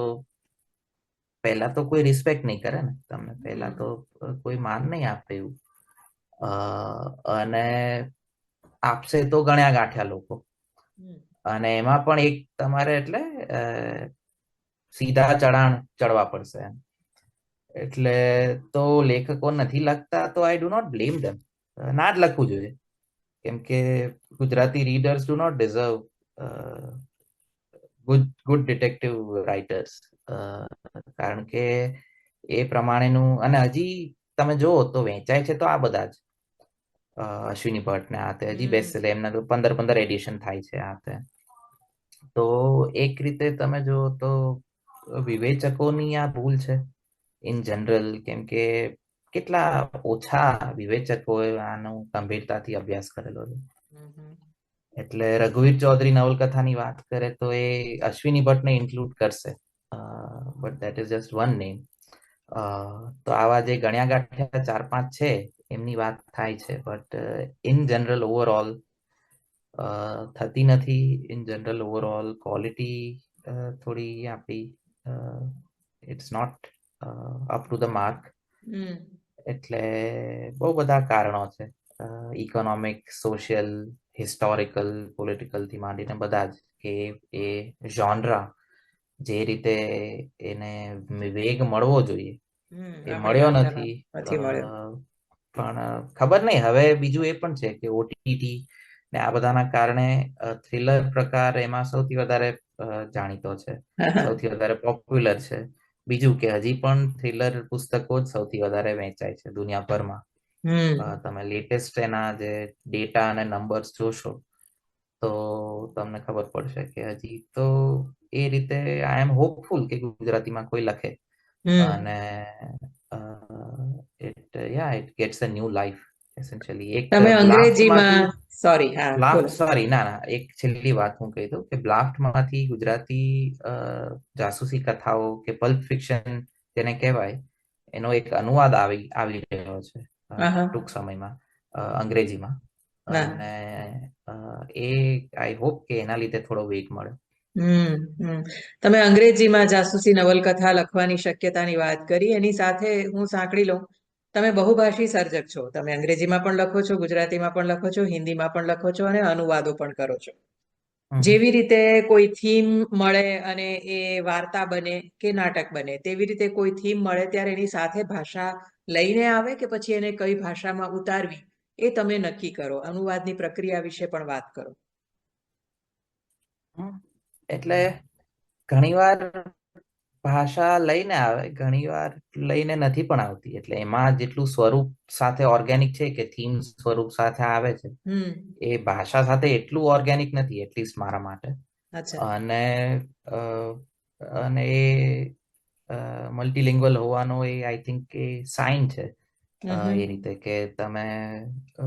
પહેલા તો કોઈ રિસ્પેક્ટ નહીં કરે ને તમને, પહેલા તો હમ કોઈ માન નહીં આપે એવું. અને આપશે તો ગણ્યા ગાંઠ્યા લોકો. હમ અને એમાં પણ એક તમારે એટલે સીધા ચઢાણ ચડવા પડશે એમ. એટલે તો લેખકો નથી લખતા તો I do not blame them. ના જ લખવું જોઈએ, કેમ કે Gujarati readers do not deserve good detective writers. કારણ કે એ પ્રમાણેનું, અને હજી તમે જુઓ તો વેચાય છે તો આ બધા જ અશ્વિની ભટ્ટ ને આ તે હજી બેસ્ટ હમ સેલર, એમના તો 15 એડિશન થાય છે આ તે. તો એક રીતે તમે જુઓ તો વિવેચકોની આ ભૂલ છે ઇન જનરલ, કેમ કે કેટલા ઓછા વિવેચકોએ આનો ગંભીરતાથી અભ્યાસ કરેલો છે. હમ હમ. એટલે રઘુવીર ચૌધરી નવલકથાની વાત કરે તો એ અશ્વિની ભટ્ટને ઇન્ક્લુડ કરશે, but that is just one name. તો આવા જે ગણ્યા ગાંઠ્યા 4-5 છે એમની વાત થાય છે, બટ ઇન જનરલ ઓવરઓલ થતી નથી. ઇન જનરલ ઓવરઓલ ક્વોલિટી થોડી આપણી it's not up to the mark. Hmm એટલે બહુ બધા કારણો છે, ઇકોનોમિક, સોશિયલ, હિસ્ટોરિકલ, પોલિટિકલ થી માંડીને બધા જ, કે એ જોનરા જે રીતે એને વેગ મળવો જોઈએ એ આપણી મળ્યો ભાષામાં નથી. નથી મળ્યો. પણ ખબર નહીં, હવે બીજું એ પણ છે કે ઓટીટી ને આ બધાના કારણે થ્રિલર પ્રકાર એમાં સૌથી વધારે જાણીતો છે, હા હા. સૌથી વધારે પોપ્યુલર છે. બીજું કે હજી પણ થ્રિલર પુસ્તકો જ સૌથી વધારે વેચાય છે દુનિયાભરમાં. હમ તમે લેટેસ્ટ એના જે ડેટા અને નંબર્સ જોશો તો તમને ખબર પડશે કે હજી તો એ રીતે આઈ એમ હોપફુલ કે ગુજરાતીમાં કોઈ લખે, હમ. અને it gets a new life essentially. એક તમે બ્લાફ્ટમાંથી, અંગ્રેજીમાં સોરી હા બોલો. બ્લાફ્ટ, સોરી, ના ના, એક છેલ્લી વાત હું કહી દઉં કે બ્લાફ્ટમાંથી ગુજરાતી જાસૂસી કથાઓ કે પલ્પ ફિક્શન જેને કહેવાય, એનો એક અનુવાદ આવી રહ્યો છે હા હા. ટૂંક સમયમાં અંગ્રેજીમાં. ના. અને એ આઈ હોપ કે એના લીધે થોડો વેગ મળે. હમ. તમે અંગ્રેજીમાં જાસૂસી નવલકથા લખવાની શક્યતાની વાત કરી, એની સાથે હું સાંકળી લઉં, તમે બહુભાષી સર્જક છો. તમે અંગ્રેજીમાં પણ લખો છો, ગુજરાતીમાં પણ લખો છો, હિન્દીમાં પણ લખો છો અને અનુવાદો પણ કરો છો. હમ જેવી રીતે કોઈ થીમ મળે અને એ વાર્તા બને કે નાટક બને, તેવી રીતે કોઈ થીમ મળે ત્યારે એની સાથે ભાષા લઈને આવે કે પછી એને કઈ ભાષામાં ઉતારવી એ તમે નક્કી કરો. અનુવાદની પ્રક્રિયા વિશે પણ વાત કરો. હમ. એટલે ઘણીવાર ભાષા લઈને આવે, ઘણીવાર લઈને નથી પણ આવતી. એટલે એમાં જેટલું સ્વરૂપ સાથે ઓર્ગેનિક છે, કે થીમ સ્વરૂપ સાથે આવે છે, હમ. એ ભાષા સાથે એટલું ઓર્ગેનિક નથી, એટલીસ્ટ મારા માટે. અચ્છા. અને અ, અને એ મલ્ટીલિંગ્વલ હોવાનો એ આઈ થિંક એ સાઇન છે. એ હમ રીતે કે તમે અ,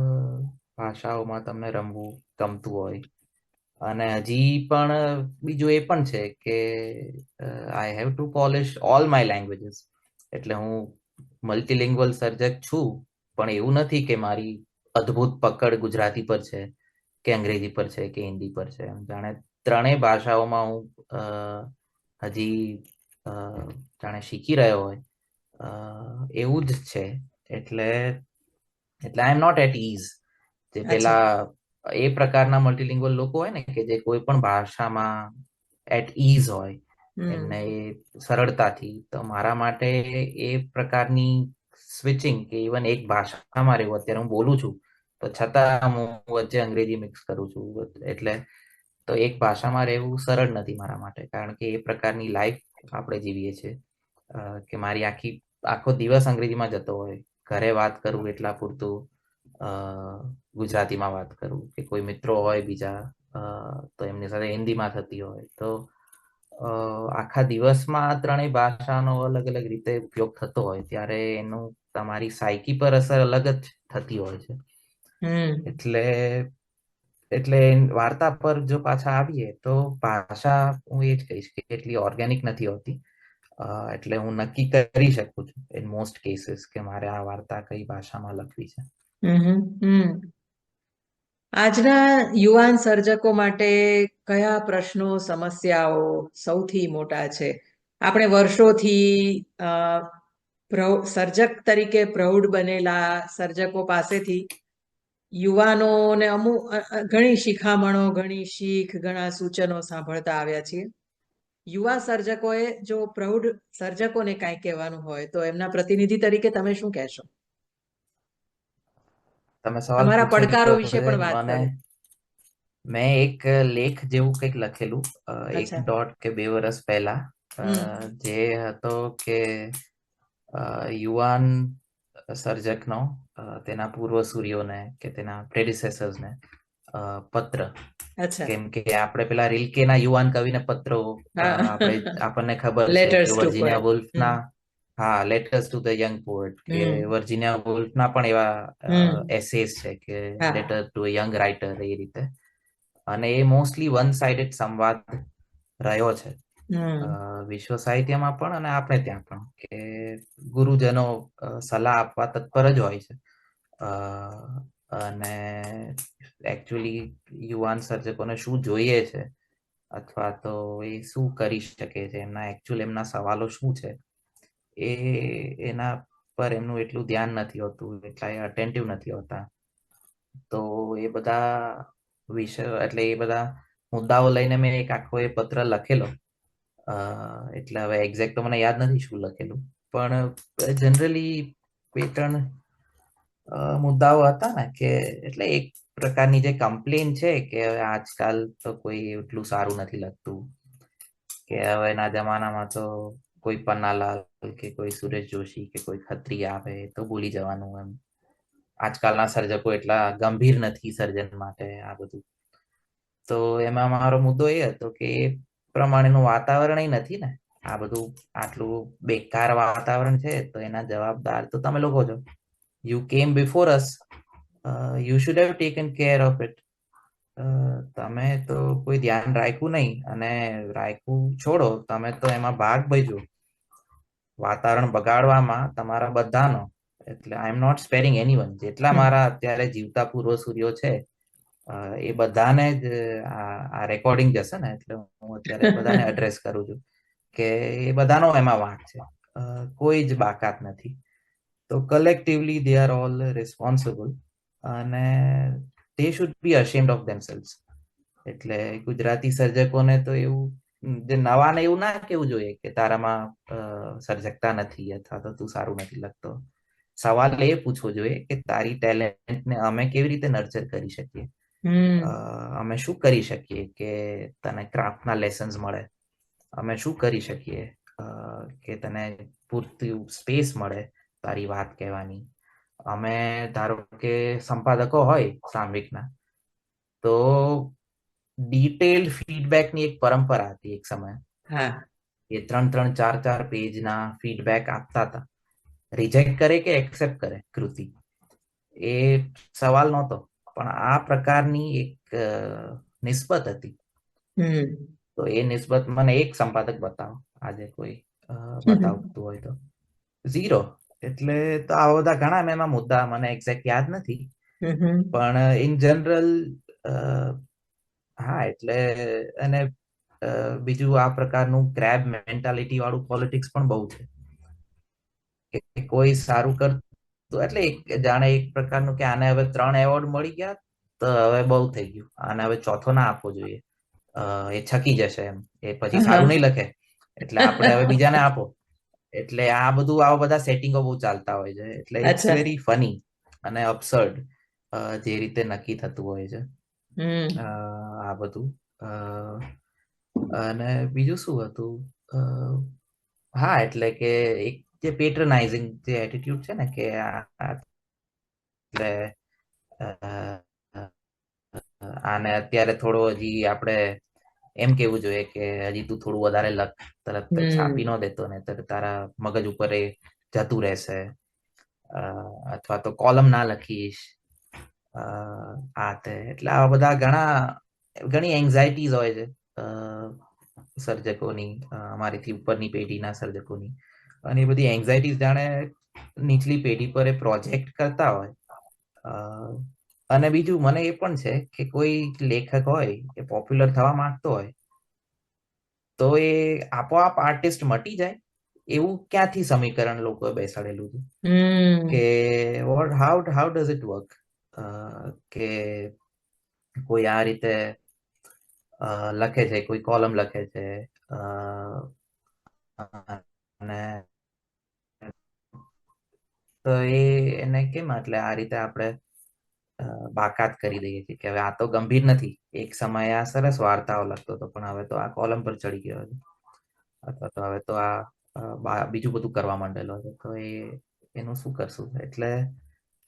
ભાષાઓમાં તમને રમવું ગમતું હોય. અને હજી પણ બીજું એ પણ છે કે I have to polish all my languages. એટલે હું મલ્ટીલિંગ્વલ સર્જક છું, પણ એવું નથી કે મારી અદ્ભુત પકડ ગુજરાતી પર છે કે અંગ્રેજી પર છે કે હિન્દી પર છે. જાણે ત્રણેય ભાષાઓમાં હું હજી જાણે શીખી રહ્યો હોય એવું જ છે. એટલે એટલે આઈ એમ નોટ એટ ઇઝ. જે અચ્છા. પેલા એ પ્રકારના મલ્ટીલિંગ્વલ લોકો હોય ને કે જે કોઈ પણ ભાષામાં એટ ઇઝ હોય, એમને હમ એ સરળતાથી. તો મારા માટે એ પ્રકારની સ્વિચિંગ કે ઇવન એક ભાષામાં રહેવું, અત્યારે હું બોલું છું તો છતાં હું વચ્ચે અંગ્રેજી મિક્સ કરું છું. એટલે તો એક ભાષામાં રહેવું સરળ નથી મારા માટે, કારણ કે એ પ્રકારની લાઈફ આપણે જીવીએ છીએ કે મારી આખો દિવસ અંગ્રેજીમાં જતો હોય. ઘરે વાત કરું એટલા પૂરતું અ, ગુજરાતીમાં વાત કરું, કે કોઈ મિત્રો હોય બીજા તો એમની સાથે હિન્દીમાં થતી હોય. તો આખા દિવસમાં ત્રણેય ભાષાનો અલગ અલગ રીતે ઉપયોગ થતો હોય ત્યારે એનું તમારી સાયકી પર અસર અલગ જ થતી હોય છે. હમ એટલે એટલે વાર્તા પર જો પાછા આવીએ તો ભાષા હું એ જ કહીશ કે એટલી ઓર્ગેનિક નથી હોતી. એટલે હું નક્કી કરી શકું છું ઇન મોસ્ટ કેસીસ કે મારે આ વાર્તા કઈ ભાષામાં લખવી છે. હમ. આજના યુવાન સર્જકો માટે કયા પ્રશ્નો, સમસ્યાઓ સૌથી મોટા છે? આપણે વર્ષોથી સર્જક તરીકે પ્રૌઢ બનેલા સર્જકો પાસેથી યુવાનોને અમુક ઘણી શિખામણો, ઘણી શીખ, ઘણા સૂચનો સાંભળતા આવ્યા છીએ. યુવા સર્જકોએ જો પ્રૌઢ સર્જકોને કાંઈ કહેવાનું હોય તો એમના પ્રતિનિધિ તરીકે તમે શું કહેશો? તમે સવાલ તમારા પડકારો પૂછેલો વિશે છે પણ વાત મને. કરો. મેં એક લેખ જેવું કંઈક લખેલું એક અચ્છા. દોઢ કે 2 વર્ષ પહેલા, હમ જે હતો કે યુવાન સર્જકનો તેના પૂર્વસૂરીઓને કે તેના પ્રેડિસેસર્સને પત્ર. અચ્છા. કેમ કે આપણે પેલા રિલ્કેના યુવાન કવિને પત્રો હા. આપણને ખબર છે કે લેટર્સ ટુ વર્જિનિયા પોએટ. વુલ્ફના, હા, letters to the young poet, કે હમ વર્જિનિયા વુલ્ફના પણ એવા હમ એસેસ છે કે હા. લેટર ટુ યંગ રાઇટર, એ રીતે. અને એ મોસ્ટલી વન સાઇડેડ સંવાદ રહ્યો છે હમ વિશ્વ સાહિત્યમાં પણ અને આપણે ત્યાં પણ, કે ગુરુજનો સલાહ આપવા તત્પર જ હોય છે. અને એકચ્યુઅલી યુવાન સર્જકોને શું જોઈએ છે, અથવા તો એ શું કરી શકે છે, એમના સવાલો શું છે, એ એના પર એમનું એટલું ધ્યાન નથી હોતું, એટલા અટેન્ટિવ નથી હોતા. તો એ બધા વિષય, એટલે એ બધા મુદ્દાઓ લઈને મેં એક આખો એ પત્ર લખેલો. એટલે હવે એક્ઝેક્ટ તો મને યાદ નથી શું લખેલું, પણ જનરલી 2-3 મુદ્દાઓ હતા ને, કે એટલે એક પ્રકારની જે કમ્પ્લેન છે કે હવે આજકાલ તો કોઈ એટલું સારું નથી લખતું, કે હવેના જમાનામાં તો કોઈ પન્નાલાલ કે કોઈ સુરેશ જોશી કે કોઈ ખત્રી આવે તો ભૂલી જવાનું. એમ આજકાલના સર્જકો એટલા ગંભીર નથી સર્જન માટે, આ બધું. તો એમાં મારો મુદ્દો એ હતો કે એ પ્રમાણેનું વાતાવરણ નથી ને. આ બધું આટલું બેકાર વાતાવરણ છે, તો એના જવાબદાર તો તમે લોકો છો. યુ કેમ before us, you should have taken care of it. તમે તો કોઈ ધ્યાન રાખ્યું નહીં, અને રાખ્યું છોડો, તમે તો એમાં ભાગ ભજવો વાતાવરણ બગાડવામાં તમારા બધાનો. એટલે આઈ એમ નોટ સ્પેરિંગ એનીવન. જેટલા હમ મારા અત્યારે જીવતા પૂર્વસૂરીઓ છે, એ બધાને જ આ રેકોર્ડિંગ જશે ને, એટલે હું અત્યારે બધાને એડ્રેસ કરું છું કે એ બધાનો એમાં વાંક છે. કોઈ જ બાકાત નથી. તો collectively they are all responsible, અને they should be ashamed of themselves. એટલે ગુજરાતી સર્જકોને તો એવું, જે નવાને એવું ના કેવું જોઈએ કે તારામાં સર્જકતા નથી, અથવા તો તું સારું નથી લખતો. સવાલ એ પૂછવો જોઈએ કે તારી ટેલેન્ટને અમે કેવી રીતે નર્ચર કરી શકીએ. હમ અમે શું કરી શકીએ કે તને ક્રાફ્ટના લેસન્સ મળે. અમે શું કરી શકીએ કે તને પૂરતી સ્પેસ મળે તારી વાત કહેવાની. અમે ધારો કે સંપાદકો હોય સામયિકના, તો ડિટેલ્ડ ફીડબેકની એક પરંપરા હતી એક સમય. હા. એ 3-3, 4-4 પેજના ફીડબેક આપતા હતા. રિજેક્ટ કરે કે એક્સેપ્ટ કરે કૃતિ, એ સવાલ નહોતો. પણ આ પ્રકારની એક નિસ્બત હતી. હમ તો એ નિસ્બત મને એક સંપાદક બતાવો આજે, કોઈ બતાવતું હોય તો. ઝીરો. એટલે તો આ બધા ઘણા એમાં મુદ્દા મને એક્ઝેક્ટ યાદ નથી, હમ પણ ઇન જનરલ હા એટલે અને બીજું આ પ્રકારનું ક્રેબ મેન્ટાલિટી વાળું પોલિટિક્સ પણ બહુ છે કે કોઈ સારું કરતું એટલે જાણે એક પ્રકારનું કે આને હવે 3 એવોર્ડ મળી ગયા તો હવે બહુ થઈ ગયું, આને હવે ચોથો ના આપવો જોઈએ. એ છકી જશે એમ, એ પછી સારું નહીં લખે એટલે આપણે હવે બીજાને આપો. એટલે આ બધું આવા બધા સેટિંગો બહુ ચાલતા હોય છે, એટલે ઇટ્સ અચ્છા. વેરી ફની અને અબસર્ડ જે રીતે નક્કી થતું હોય છે હમ આ બધું. અ, અને બીજું શું હતું? અ, હા એટલે કે એક જે પેટ્રનાઇઝિંગ જે એટીટ્યુડ છે ને કે એટલે આને અત્યારે થોડો હજી આપણે એમ કેવું જોઈએ કે હજી તું થોડું વધારે લખ, તરત જ છાપી ન હમ દેતો ને તરત તારા મગજ ઉપર એ જતું રહેશે. અ, અથવા તો કોલમ ના લખીશ, અ, આ તે એટલે આવા બધા ઘણી એન્ઝાયટીઝ હોય છે સર્જકોની, અમારીથી ઉપરની પેઢીના સર્જકોની. અને એ બધી એન્ઝાયટીઝ જાણે નીચલી પેઢી પર એ પ્રોજેક્ટ કરતા હોય. અ, અને બીજું મને એ પણ છે કે કોઈ લેખક હોય એ પોપ્યુલર થવા માંગતો હોય તો એ આપોઆપ આર્ટિસ્ટ મટી જાય એવું ક્યાંથી સમીકરણ લોકોએ બેસાડેલું છે કે હમ હાઉ ડઝ ઇટ વર્ક? કે કોઈ આ રીતે લખે છે, કોઈ કોલમ લખે છે, અને તો એને કેમ એટલે આ રીતે આપણે બાકાત કરી દઈએ છીએ કે હવે આ તો ગંભીર નથી, એક સમયે આ સરસ વાર્તાઓ લખતો હતો પણ હવે તો આ કોલમ પર ચડી ગયો છે, અથવા તો હવે તો આ બીજું બધું કરવા માંડેલો છે, તો એનું શું કરશું? એટલે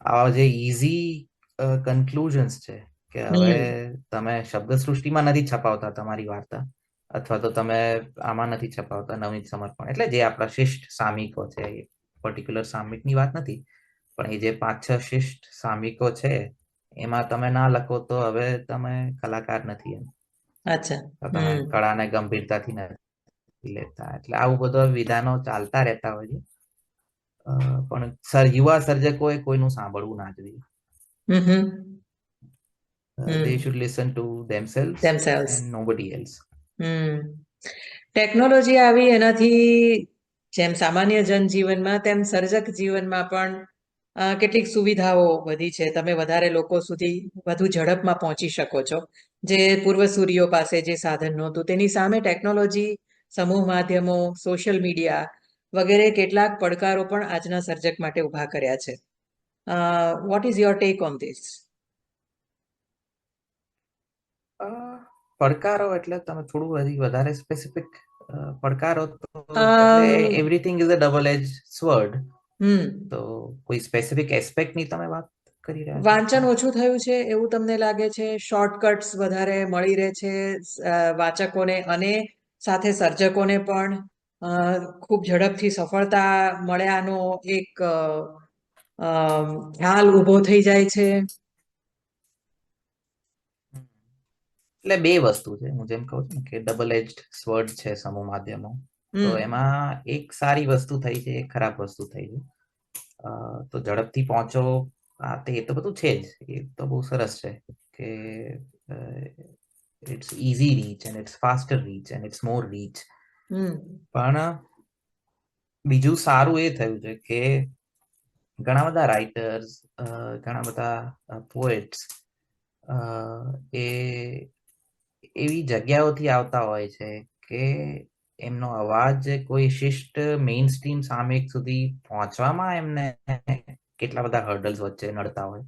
આવા જે ઇઝી કન્ક્લુઝન્સ છે કે હવે હમ તમે શબ્દ સૃષ્ટિમાં નથી છપાવતા તમારી વાર્તા, અથવા તો તમે આમાં નથી છપાવતા નવીન સમર્પણ, એટલે જે આપણા શિષ્ટ સામયિકો છે, પર્ટિક્યુલર સામયિકની વાત નથી પણ એ જે 5-6 શિષ્ટ સામયિકો છે એમાં તમે ના લખો તો હવે તમે કલાકાર નથી એમ, અચ્છા. તો તમે હમ કળાને ગંભીરતાથી નથી લેતા. એટલે આવું બધા વિધાનો ચાલતા રહેતા હોય છે. પણ યુવા સર્જકોએ કોઈનું સાંભળવું ના જોઈએ. હમ They hmm should listen to themselves themselves. and nobody else. Hmm technology આવી એનાથી જેમ સામાન્ય જનજીવનમાં તેમ સર્જક જીવનમાં પણ કેટલીક સુવિધાઓ વધી છે. તમે વધારે લોકો સુધી વધુ ઝડપમાં પહોંચી શકો છો. જે પૂર્વસૂરીઓ પાસે જે સાધન નહોતું તેની સામે ટેકનોલોજી, સમૂહ માધ્યમો, સોશિયલ મીડિયા વગેરે કેટલાક પડકારો પણ આજના સર્જક માટે ઊભા કર્યા છે. What is your take on this? Uh, પડકારો એટલે તમે થોડું હજી વધારે સ્પેસિફિક પડકારો તો એટલે everything is a double edge sword. Hmm તો કોઈ સ્પેસિફિક એસ્પેક્ટની તમે વાત કરી રહ્યા છો? વાંચન ઓછું થયું છે એવું તમને લાગે છે? શોર્ટકટ્સ વધારે મળી રહે છે વાચકોને, અને સાથે સર્જકોને પણ ખૂબ ઝડપથી સફળતા મળ્યાનો એક હાલ ઊભો થઈ જાય છે. એટલે બે વસ્તુ છે, હું જેમ કહું છું ને કે ડબલ એજ્ડ સ્વર્ડ છે સમૂહ માધ્યમો. તો હમ એમાં એક સારી વસ્તુ થઈ છે, એક ખરાબ વસ્તુ થઈ છે. તો ઝડપથી પહોંચો, એ તો બધું છે જ, એ તો બહુ સરસ છે કે it's easy reach and it's faster reach and it's more reach. Hmm પણ બીજું સારું એ થયું છે કે ઘણા બધા રાઇટર્સ, ઘણા બધા પોએટ્સ એ એવી જગ્યાઓથી આવતા હોય છે કે એમનો અવાજ કોઈ શિષ્ટ મેઇન સ્ટ્રીમ સામયિક સુધી પહોંચવામાં એમને કેટલા બધા હર્ડલ્સ વચ્ચે નડતા હોય.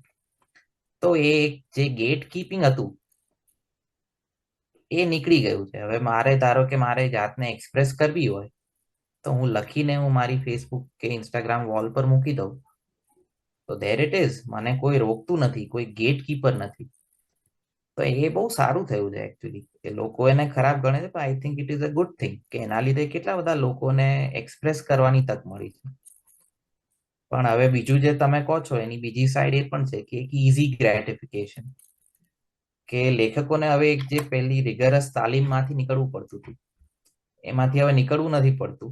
તો એ જે ગેટ કીપિંગ હતું એ નીકળી ગયું છે. હવે મારે ધારો કે મારે જાતને એક્સપ્રેસ કરવી હોય તો હું લખીને હું મારી ફેસબુક કે ઇન્સ્ટાગ્રામ વોલ પર મૂકી દઉં તો ધેર ઇટ ઇઝ, મને કોઈ રોકતું નથી, કોઈ ગેટ કીપર નથી. તો એ બહુ સારું થયું છે એકચ્યુઅલી, કે લોકો એને ખરાબ ગણે છે પણ I think it is a good thing કે એના લીધે કેટલા બધા લોકોને એક્સપ્રેસ કરવાની તક મળી છે. પણ હવે બીજું જે તમે કહો છો એની બીજી સાઈડ એ પણ છે કે એક ઇઝી ગ્રેટિફિકેશન, કે લેખકોને હવે એક જે પહેલી રિગરસ તાલીમમાંથી નીકળવું પડતું હતું એમાંથી હવે નીકળવું નથી પડતું,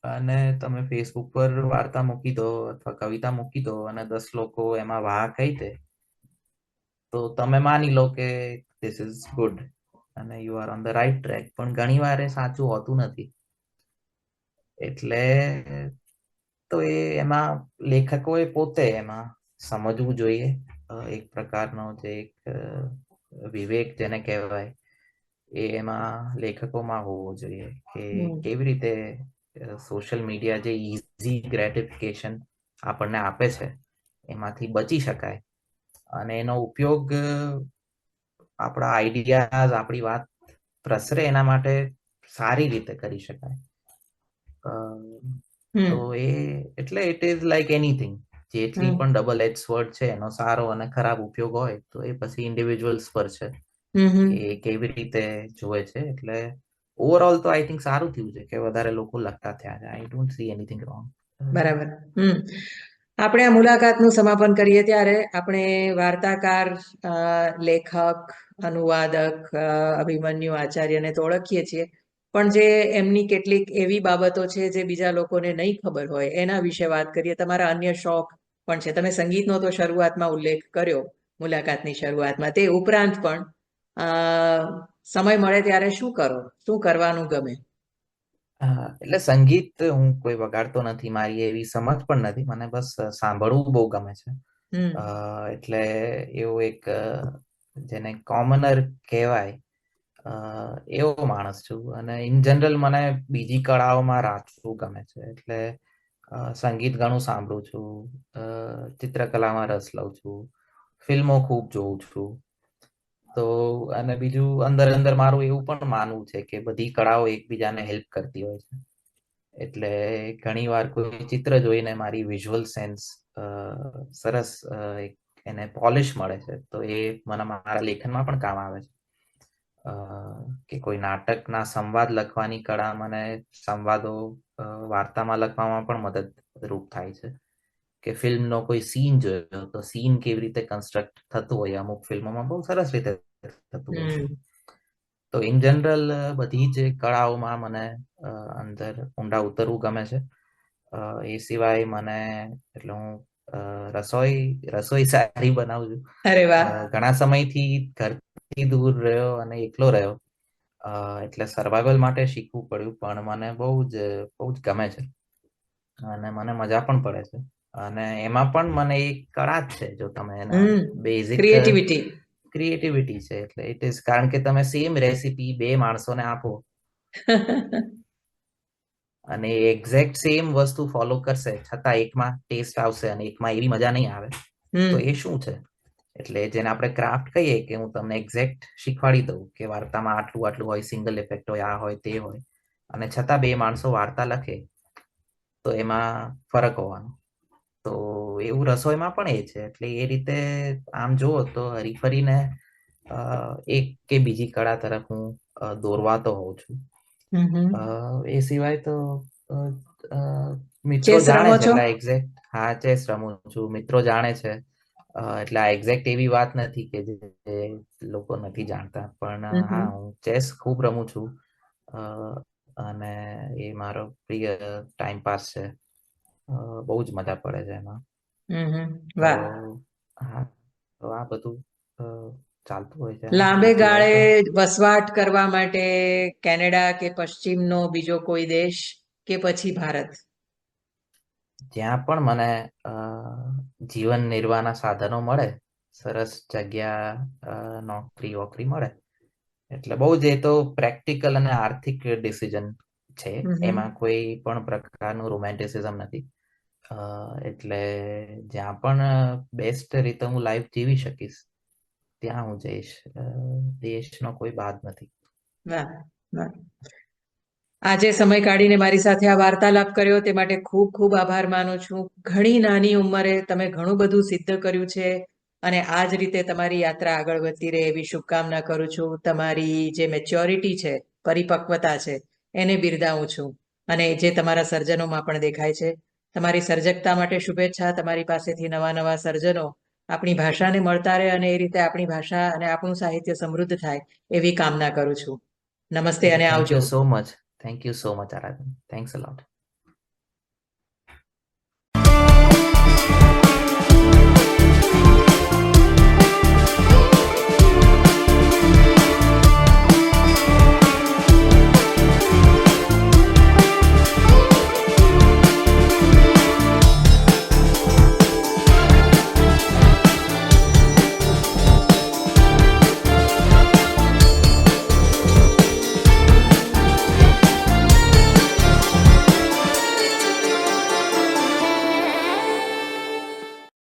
અને તમે ફેસબુક પર વાર્તા મૂકી દો અથવા કવિતા મૂકી દો અને 10 લોકો એમાં વાહ કહી દે તો તમે માની લો કે ધીસ ઇઝ ગુડ. અને you are on the right track, પણ ઘણી વાર એ સાચું હોતું નથી. એટલે તો એમાં લેખકોએ પોતે એમાં સમજવું જોઈએ. એક પ્રકારનો જે એક વિવેક જેને કહેવાય એ એમાં લેખકોમાં હોવો જોઈએ કે કેવી રીતે સોશિયલ મીડિયા જે ઇઝી ગ્રેટિફિકેશન આપણને આપે છે એમાંથી બચી શકાય અને એનો ઉપયોગ આપણા આઈડિયાઝ, આપણી વાત પ્રસરે એના માટે સારી રીતે કરી શકાય. તો એટલે ઇટ ઇઝ લાઈક એનીથિંગ, જેટલી પણ ડબલ એજ સ્વર્ડ છે એનો સારો અને ખરાબ ઉપયોગ હોય તો એ પછી ઇન્ડિવિજ્યુઅલ્સ પર છે કે કેવી રીતે જોવે છે. એટલે ઓવરઓલ તો આઈ થિંક સારું થયું છે કે વધારે લોકો લખતા થયા છે. I don't see anything wrong. બરાબર. આપણે આ મુલાકાતનું સમાપન કરીએ ત્યારે આપણે વાર્તાકાર, લેખક, અનુવાદક અભિમન્યુ આચાર્યને તો ઓળખીએ છીએ, પણ જે એમની કેટલીક એવી બાબતો છે જે બીજા લોકોને નહીં ખબર હોય એના વિશે વાત કરીએ. તમારા અન્ય શોખ પણ છે. તમે સંગીતનો તો શરૂઆતમાં ઉલ્લેખ કર્યો મુલાકાતની શરૂઆતમાં, તે ઉપરાંત પણ સમય મળે ત્યારે શું કરો, શું કરવાનું ગમે? એટલે સંગીત હું કોઈ વગાડતો નથી, મારી એવી સમજ પણ નથી. મને બસ સાંભળવું બહુ ગમે છે. એટલે એવું એક જેને કોમનર કહેવાય એવો માણસ છું. અને ઇન જનરલ મને બીજી કળાઓમાં રાખવું ગમે છે. એટલે સંગીત ઘણું સાંભળું છું, ચિત્રકલામાં રસ લઉં છું, ફિલ્મો ખૂબ જોઉં છું. તો અને બીજું અંદર અંદર મારું એવું પણ માનવું છે કે બધી કળાઓ એકબીજાને હેલ્પ કરતી હોય છે. એટલે ઘણી વાર કોઈ ચિત્ર જોઈને મારી વિઝ્યુઅલ સેન્સ સરસ એને પોલિશ મળે છે, તો એ મને મારા લેખનમાં પણ કામ આવે છે. કે કોઈ નાટકના સંવાદ લખવાની કળા મને સંવાદો વાર્તામાં લખવામાં પણ મદદરૂપ થાય છે. કે ફિલ્મનો કોઈ સીન જોયો તો સીન કેવી રીતે કન્સ્ટ્રક્ટ થતું હોય અમુક ફિલ્મોમાં બહુ સરસ રીતે થતું હોય છે. તો ઇન જનરલ બધી જ કળાઓમાં મને અંદર ઊંડા ઉતરવું ગમે છે. એ સિવાય મને એટલે હું રસોઈ સારી બનાવું છું. અરે વાહ. ઘણા સમયથી ઘરથી દૂર રહ્યો અને એકલો રહ્યો, એટલે સર્વાઈવલ માટે શીખવું પડ્યું, પણ મને બહુ જ ગમે છે અને મને મજા પણ પડે છે. અને એમાં પણ મને એક કળા જ છે, જો તમે એના બેઝિક ક્રિએટિવિટી છે. એટલે ઇટ ઇઝ, કારણ કે તમે સેમ રેસીપી બે માણસોને આપો અને એક્ઝેક્ટ સેમ વસ્તુ ફોલો કરશે, છતાં એકમાં ટેસ્ટ આવશે અને એકમાં એવી મજા નહીં આવે, તો એ શું છે? એટલે જેને આપણે ક્રાફ્ટ કહીએ, કે હું તમને એક્ઝેક્ટ શીખવાડી દઉં કે વાર્તામાં આટલું આટલું હોય, સિંગલ ઇફેક્ટ હોય, આ હોય તે હોય, અને છતાં બે માણસો વાર્તા લખે તો એમાં ફરક હોવાનો. તો એવું રસોઈમાં પણ એ છે. એટલે એ રીતે આમ જુઓ તો હરીફરીને એક કે બીજી કળા તરફ હું દોરવાતો હોઉં છું. એ સિવાય તો મિત્રો જાણે છે, એટલે એક્ઝેક્ટ, હા, ચેસ રમું છું, મિત્રો જાણે છે. એટલે આ એક્ઝેક્ટ એવી વાત નથી કે જે લોકો નથી જાણતા, પણ હા, હું ચેસ ખૂબ રમું છું અને એ મારો પ્રિય ટાઈમ પાસ છે. બહુ જ મજા પડે છે એમાં. તો હા, તો આ બધું ચાલતું હોય છે. લાંબે ગાળે વસવાટ કરવા માટે કેનેડા કે પશ્ચિમનો બીજો કોઈ દેશ કે પછી ભારત? જ્યાં પણ મને જીવન નિર્વાહના સાધનો મળે, સરસ જગ્યા, નોકરી વોકરી મળે, એટલે બહુ જ એ તો પ્રેક્ટિકલ અને આર્થિક ડિસિઝન છે. એમાં કોઈ પણ પ્રકારનું રોમેન્ટિસિઝમ નથી. એટલે જ્યાં પણ બેસ્ટ રીતે હું લાઈફ જીવી શકીશ ત્યાં હું જઈશ. દેશનો કોઈ બાદ નથી. વાહ, વાહ. આજે સમય કાઢીને મારી સાથે આ વાર્તાલાપ કર્યો તે માટે ખૂબ ખૂબ આભાર માનું છું. ઘણી નાની ઉંમરે તમે ઘણું બધું સિદ્ધ કર્યું છે અને આ જ રીતે તમારી યાત્રા આગળ વધતી રહે એવી શુભકામના કરું છું. તમારી જે મેચ્યોરિટી છે, પરિપક્વતા છે, એને બિરદાવું છું અને જે તમારા સર્જનોમાં પણ દેખાય છે. તમારી સર્જકતા માટે શુભેચ્છા. તમારી પાસેથી નવા નવા સર્જનો આપણી ભાષાને મળતા રહે અને એ રીતે આપણી ભાષા અને આપણું સાહિત્ય સમૃદ્ધ થાય એવી કામના કરું છું. નમસ્તે અને થેન્ક આવજો. You so much. Thank you so much, Aradhana. Thanks a lot.